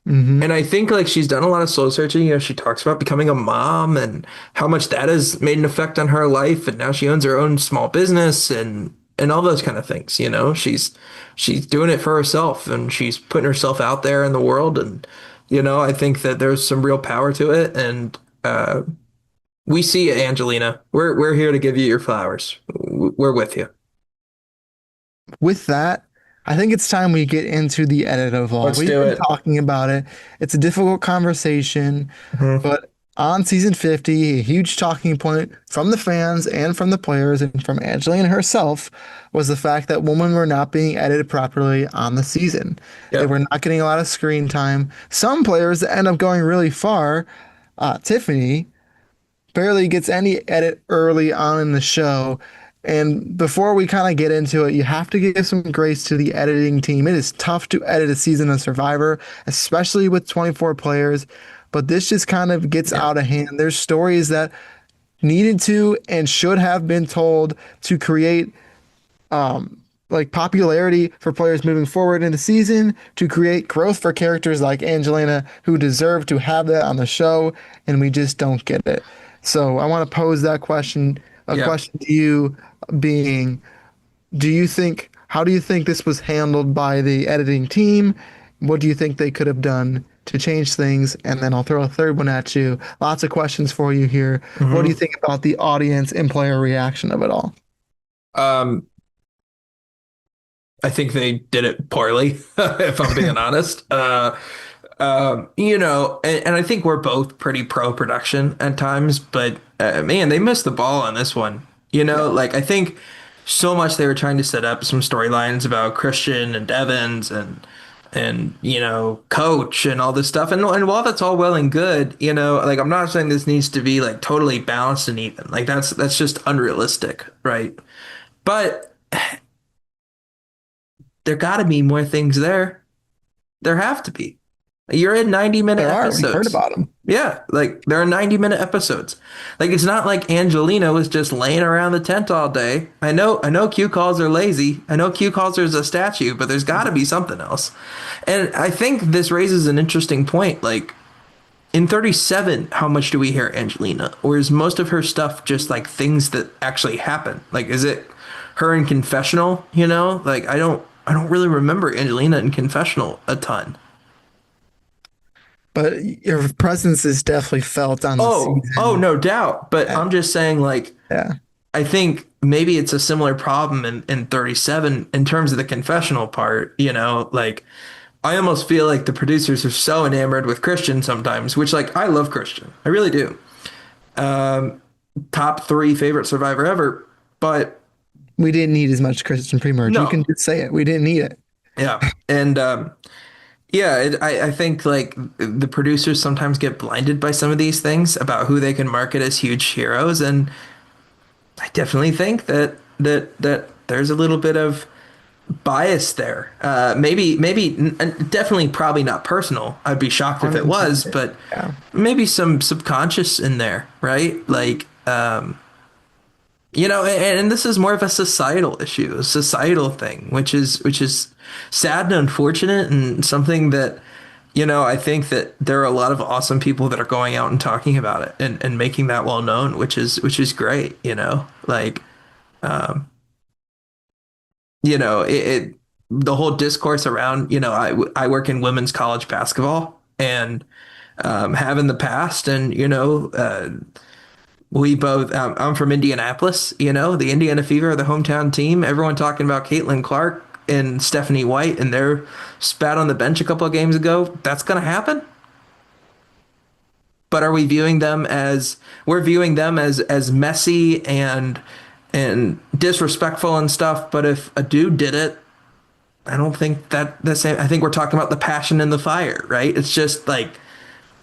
Hmm. And I think like she's done a lot of soul searching. She talks about becoming a mom and how much that has made an effect on her life. And now she owns her own small business and all those kind of things. She's doing it for herself and she's putting herself out there in the world. And I think that there's some real power to it. And we see you, Angelina. We're here to give you your flowers. We're with you. With that, I think it's time we get into the edit of all. Let's We've do been it. talking about it. It's a difficult conversation, Mhm. but on season 50, a huge talking point from the fans and from the players and from Angelina herself was the fact that women were not being edited properly on the season. They Yep. were not getting a lot of screen time. Some players end up going really far. Tiffany barely gets any edit early on in the show. And before we kind of get into it, you have to give some grace to the editing team. It is tough to edit a season of Survivor, especially with 24 players. But this just kind of gets Yeah. out of hand. There's stories that needed to and should have been told to create like popularity for players moving forward in the season, to create growth for characters like Angelina who deserve to have that on the show, and we just don't get it. So I want to pose that question, a Yeah. question to you being, how do you think this was handled by the editing team? What do you think they could have done to change things? And then I'll throw a third one at you. Lots of questions for you here. What do you hmm think about the audience and player reaction of it all? Um, I think they did it poorly, if I'm being honest. And I think we're both pretty pro production at times, but man, they missed the ball on this one. Yeah. Like I think so much they were trying to set up some storylines about Christian and Evans and coach and all this stuff. And while that's all well and good, like I'm not saying this needs to be like totally balanced and even. Like that's just unrealistic, right? But there got to be more things there. There have to be. You're in 90-minute There are. We heard episodes. about them. Yeah, like there are 90-minute episodes. Like it's not like Angelina was just laying around the tent all day. I know Q calls her lazy. I know Q calls her as a statue, but there's got to be something else. And I think this raises an interesting point. Like in 37, how much do we hear Angelina? Or is most of her stuff just like things that actually happen? Like is it her in confessional, Like I don't really remember Angelina in confessional a ton. But your presence is definitely felt on the Oh, season. no doubt. But Yeah, I'm just saying, like, yeah. I think maybe it's a similar problem in 37 in terms of the confessional part, Like, I almost feel like the producers are so enamored with Christian sometimes, which, like, I love Christian. I really do. Top three favorite survivor ever. But We didn't need as much Christian pre-merge. You can no, just say it. We didn't need it. yeah. And, yeah, I think like the producers sometimes get blinded by some of these things about who they can market as huge heroes, and I definitely think that there's a little bit of bias there. Definitely, probably not personal. I'd be shocked if it was, Unintended. but Yeah. maybe some subconscious in there, right? Like, and this is more of a societal issue, a societal thing, which is sad and unfortunate, and something that, I think that there are a lot of awesome people that are going out and talking about it and making that well known, which is great, like. It the whole discourse around, I work in women's college basketball and have in the past, and we both. I'm from Indianapolis, the Indiana Fever, the hometown team. Everyone talking about Caitlin Clark and Stephanie White and their spat on the bench a couple of games ago. That's gonna happen. But are we viewing them as we're viewing them as messy and disrespectful and stuff? But if a dude did it, I don't think that the same. I think we're talking about the passion and the fire, right? It's just like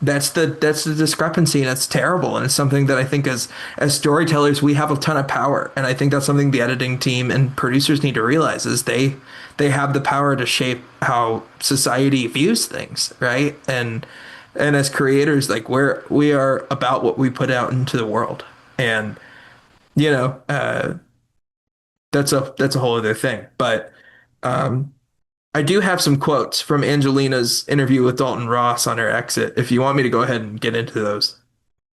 that's the discrepancy, and it's terrible, and it's something that I think as storytellers we have a ton of power, and I think that's something the editing team and producers need to realize is they have the power to shape how society views things, right? And as creators, like we are about what we put out into the world, and you know, uh, that's a whole other thing. But um, I do have some quotes from Angelina's interview with Dalton Ross on her exit. If you want me to go ahead and get into those.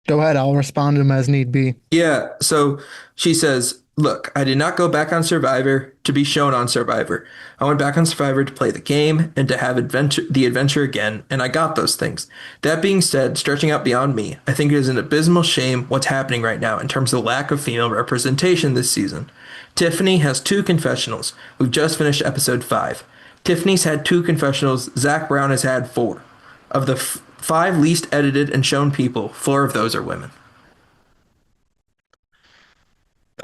Go ahead, I'll respond to them as need be. Yeah, so she says, "Look, I did not go back on Survivor to be shown on Survivor. I went back on Survivor to play the game and to have the adventure again, and I got those things. That being said, stretching out beyond me, I think it is an abysmal shame what's happening right now in terms of the lack of female representation this season. Tiffany has two confessionals. We've just finished episode 5. Tiffany's had two confessionals. Zach Brown has had 4. Of the 5 least edited and shown people, 4 of those are women."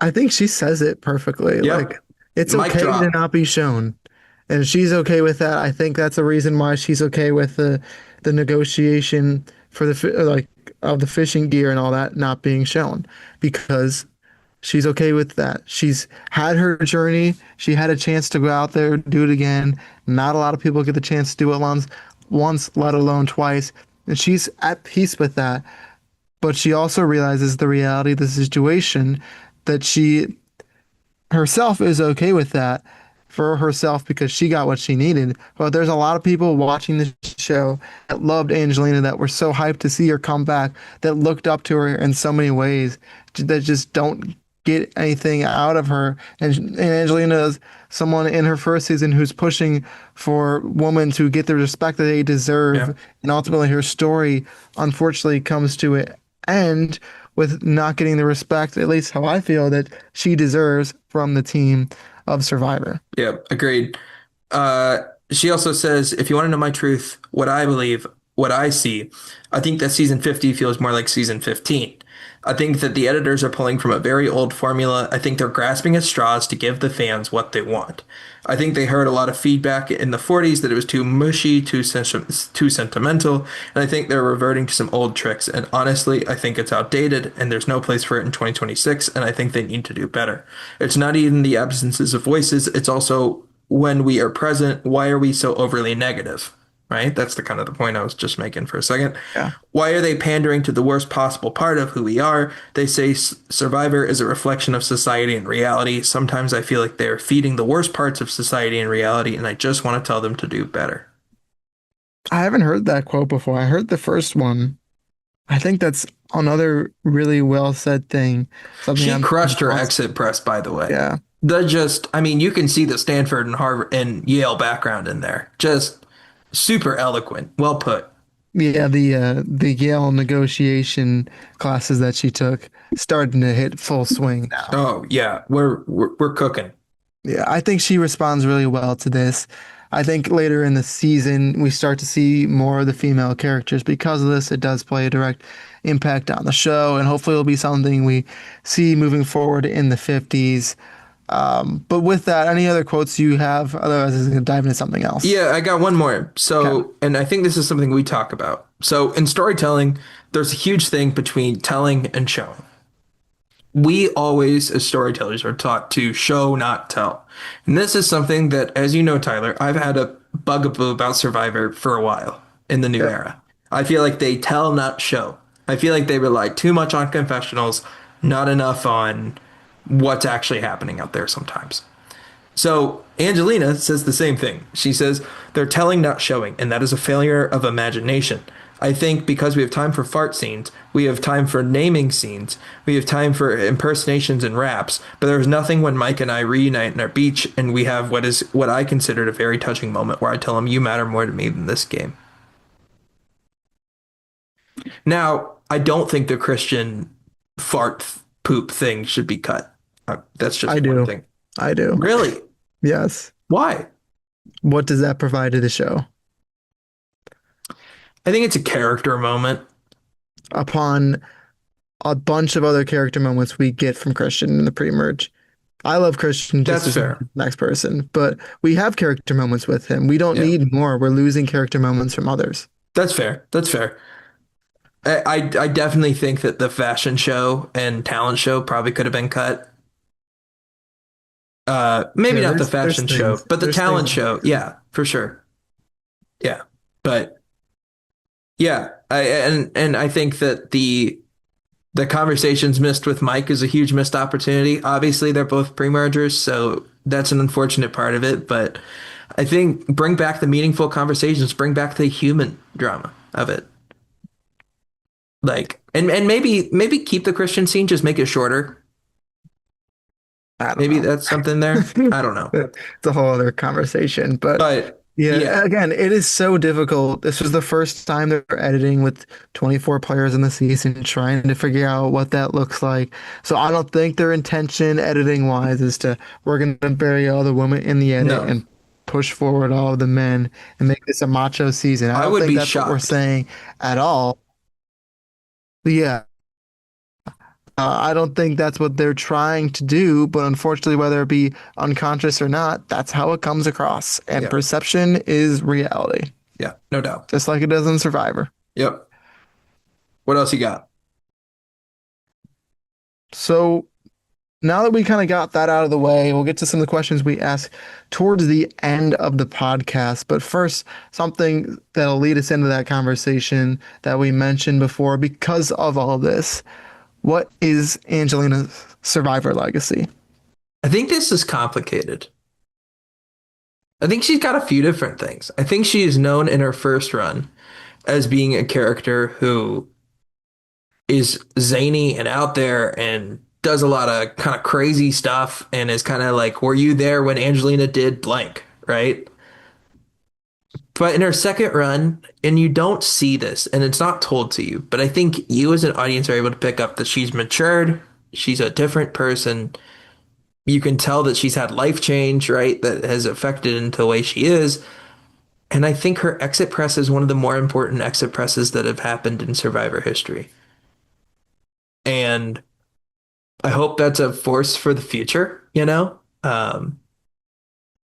I think she says it perfectly. Like, Yep. it's Mic okay to drop. not be shown. And she's okay with that. I think that's the reason why she's okay with the negotiation for like of the fishing gear and all that not being shown because she's okay with that. She's had her journey. She had a chance to go out there, do it again. Not a lot of people get the chance to do it once, let alone twice. And she's at peace with that. But she also realizes the reality of the situation that she herself is okay with that for herself because she got what she needed. But there's a lot of people watching this show that loved Angelina, that were so hyped to see her come back, that looked up to her in so many ways, that just don't get anything out of her. And Angelina is someone in her first season who's pushing for women to get the respect that they deserve. Yeah. And ultimately, her story unfortunately comes to an end with not getting the respect, at least how I feel, that she deserves from the team of Survivor. Yeah, agreed. Uh, she also says, if you want to know my truth, what I believe, what I see, I think that season 50 feels more like season 15. I think that the editors are pulling from a very old formula. I think they're grasping at straws to give the fans what they want. I think they heard a lot of feedback in the 40s that it was too mushy, too sentimental, and I think they're reverting to some old tricks. And honestly, I think it's outdated and there's no place for it in 2026, and I think they need to do better. It's not even the absences of voices, it's also when we are present, why are we so overly negative? Right? That's the kind of the point I was just making for a second. Yeah. Why are they pandering to the worst possible part of who we are? They say Survivor is a reflection of society and reality. Sometimes I feel like they're feeding the worst parts of society and reality, and I just want to tell them to do better. I haven't heard that quote before. I heard the first one. I think that's another really well said thing. Something She I'm crushed her lost. exit press, by the way. Yeah. I mean, you can see the Stanford and Harvard and Yale background in there. Just super eloquent. Well put. Yeah, the Yale negotiation classes that she took starting to hit full swing now. Oh, yeah. We're cooking. Yeah, I think she responds really well to this. I think later in the season we start to see more of the female characters because of this. It does play a direct impact on the show, and hopefully it'll be something we see moving forward in the 50s. But with that, any other quotes you have? Otherwise, I'm going to dive into something else. Yeah, I got one more. Okay. So, and I think this is something we talk about. So, in storytelling, there's a huge thing between telling and showing. We always, as storytellers, are taught to show, not tell. And this is something that, as you know, Tyler, I've had a bugaboo about Survivor for a while in the new Yep. era. I feel like they tell, not show. I feel like they rely too much on confessionals, not enough on what's actually happening out there sometimes. So Angelina says the same thing. She says they're telling, not showing, and that is a failure of imagination. I think because we have time for fart scenes, we have time for naming scenes, we have time for impersonations and raps, but there's nothing when Mike and I reunite in our beach and we have what I considered a very touching moment where I tell him, "You matter more to me than this game." Now, I don't think the Christian fart poop thing should be cut. That's I just one do. thing. I do. Really? Yes. Why? What does that provide to the show? I think it's a character moment. Upon a bunch of other character moments we get from Christian in the pre-merge. I love Christian just That's as much fair. as the next person, but we have character moments with him. We don't Yeah, need more. We're losing character moments from others. that's fair. That's fair. I definitely think that the fashion show and talent show probably could have been cut. Maybe Yeah, not the there's fashion show, things. but the There's talent things. show. Yeah, for sure. Yeah, but yeah, and I think that The conversations missed with Mike is a huge missed opportunity. Obviously, they're both pre-mergers, so that's an unfortunate part of it. But I think bring back the meaningful conversations, bring back the human drama of it. Like, and maybe keep the Christian scene, just make it shorter. I don't Maybe know. that's something there. I don't know. It's a whole other conversation, but But yeah, yeah, again, it is so difficult. This was the first time they're editing with 24 players in the season, trying to figure out what that looks like. So I don't think their intention, editing wise, is to we're gonna bury all the women in the edit no, and push forward all of the men and make this a macho season. I I don't would think be that's what we're shocked. saying at all. But yeah, I don't think that's what they're trying to do, but unfortunately, whether it be unconscious or not, that's how it comes across. And Yeah, perception is reality, yeah, no doubt. just like it does in Survivor. Yep. What else you got? So now that we kind of got that out of the way, we'll get to some of the questions we ask towards the end of the podcast. But first, something that'll lead us into that conversation that we mentioned before because of all this. What is Angelina's Survivor legacy? I think this is complicated. I think she's got a few different things. I think she is known in her first run as being a character who is zany and out there and does a lot of kind of crazy stuff and is kind of like, were you there when Angelina did blank, right? But in her second run, and you don't see this, and it's not told to you, but I think you as an audience are able to pick up that she's matured, she's a different person. You can tell that she's had life change, right? That has affected into the way she is. And I think her exit press is one of the more important exit presses that have happened in Survivor history. And I hope that's a force for the future, you know?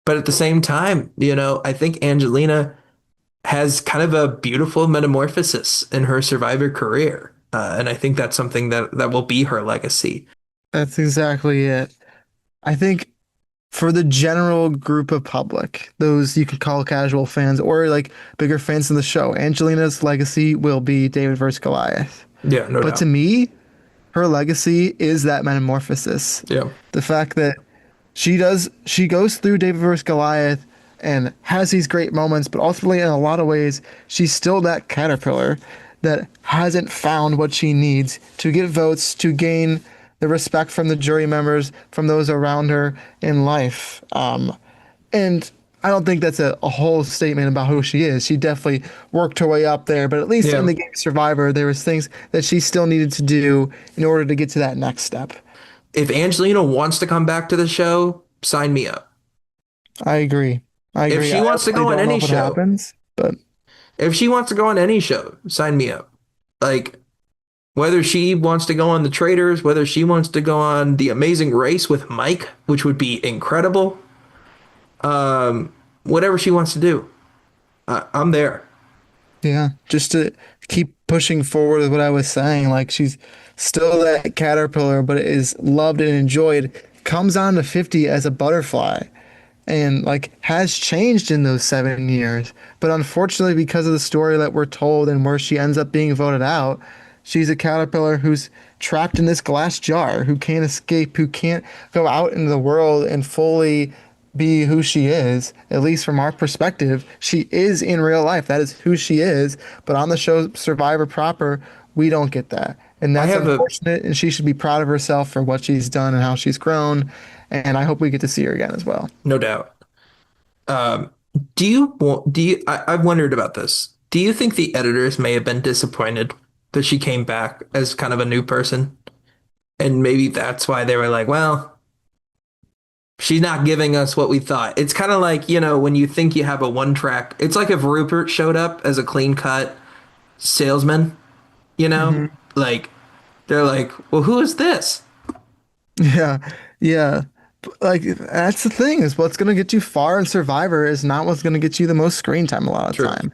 But at the same time, I think Angelina has kind of a beautiful metamorphosis in her Survivor career. And I think that's something that will be her legacy. That's exactly it. I think for the general group of public, those you can call casual fans or like bigger fans of the show, Angelina's legacy will be David versus Goliath. Yeah, no But to doubt. me, her legacy is that metamorphosis. Yeah. The fact that she goes through David versus Goliath and has these great moments, but ultimately in a lot of ways, she's still that caterpillar that hasn't found what she needs to get votes, to gain the respect from the jury members, from those around her in life. And I don't think that's a whole statement about who she is. She definitely worked her way up there, but at least in Yeah. the game Survivor, there was things that she still needed to do in order to get to that next step. If Angelina wants to come back to the show, sign me up. I agree. I If agree. she I wants to ultimately go on don't know any if it show, happens, but if she wants to go on any show, sign me up. Like whether she wants to go on The Traders, whether she wants to go on The Amazing Race with Mike, which would be incredible. Whatever she wants to do, I'm there. yeah, just to keep pushing forward with what I was saying, like she's still that caterpillar, but is loved and enjoyed, comes on to 50 as a butterfly and like has changed in those 7 years. But unfortunately, because of the story that we're told and where she ends up being voted out, she's a caterpillar who's trapped in this glass jar, who can't escape, who can't go out into the world and fully be who she is, at least from our perspective. She is in real life. That is who she is. But on the show Survivor proper, we don't get that. And I that's have a unfortunate. And she should be proud of herself for what she's done and how she's grown. And I hope we get to see her again as well. no doubt. Um, I've wondered about this. Do you think the editors may have been disappointed that she came back as kind of a new person? And maybe that's why they were like, well, she's not giving us what we thought. It's kind of like, when you think you have a one track, it's like if Rupert showed up as a clean cut salesman, you know? Hmm. Like, they're like, well, who is this? Yeah, yeah. Like that's the thing is what's gonna get you far in Survivor is not what's gonna get you the most screen time a lot of True. time.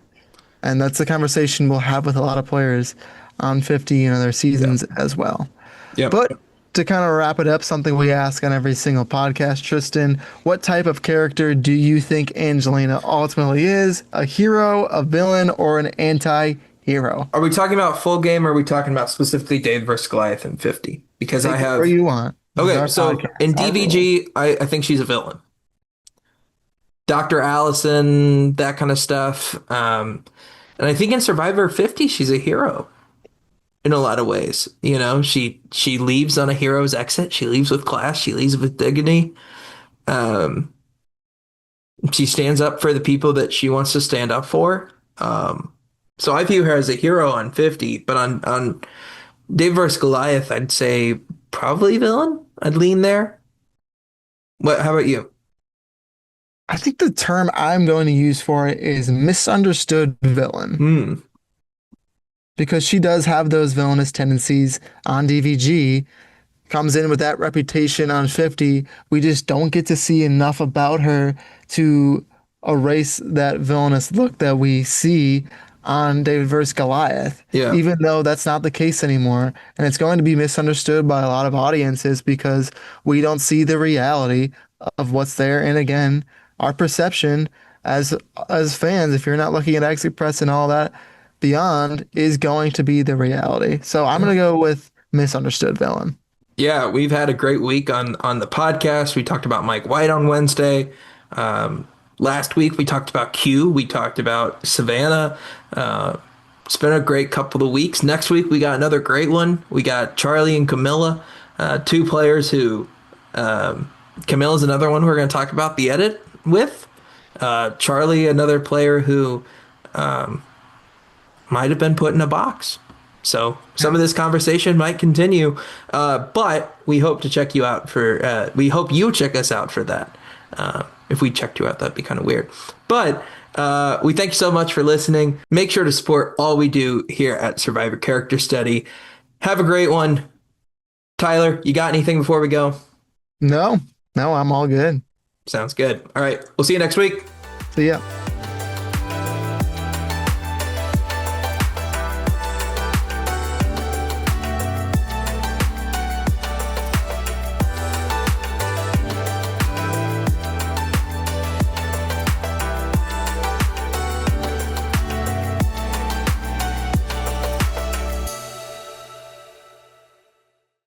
And that's the conversation we'll have with a lot of players on 50 and other Yeah. seasons as well. Yep. But to kind of wrap it up, something we ask on every single podcast, Tristan, what type of character do you think Angelina ultimately is? A hero, a villain, or an anti-hero? hero. Are we talking about full game or are we talking about specifically Dave versus Goliath in 50? Because I Take it where have. you want. This is Okay, our so in podcast, our rules. DVG, I think she's a villain. Dr. Allison, that kind of stuff. And I think in Survivor 50, she's a hero in a lot of ways. She leaves on a hero's exit. She leaves with class. She leaves with dignity. Um, she stands up for the people that she wants to stand up for. So I view her as a hero on 50, but on Dave vs. Goliath, I'd say probably villain. I'd lean there. How about you? I think the term I'm going to use for it is misunderstood villain Hmm. because she does have those villainous tendencies on DVG, comes in with that reputation on 50. We just don't get to see enough about her to erase that villainous look that we see on David versus Goliath, Yeah. even though that's not the case anymore. And it's going to be misunderstood by a lot of audiences because we don't see the reality of what's there. And again, our perception as as fans, if you're not looking at exit press and all that beyond, is going to be the reality. So I'm going to go with misunderstood villain. Yeah, we've had a great week on the podcast. We talked about Mike White on Wednesday. Um, Last week we talked about Q. We talked about Savannah. It's been a great couple of weeks. Next week we got another great one. We got Charlie and Camilla, two players who Camilla's another one we're going to talk about the edit with. Charlie, another player who might have been put in a box. So some of this conversation might continue, but we hope to check you out for. We hope you check us out for that. If we checked you out, that'd be kind of weird. But we thank you so much for listening. Make sure to support all we do here at Survivor Character Study. Have a great one, Tyler. You got anything before we go? No, no, I'm all good. Sounds good. All right, we'll see you next week. See ya.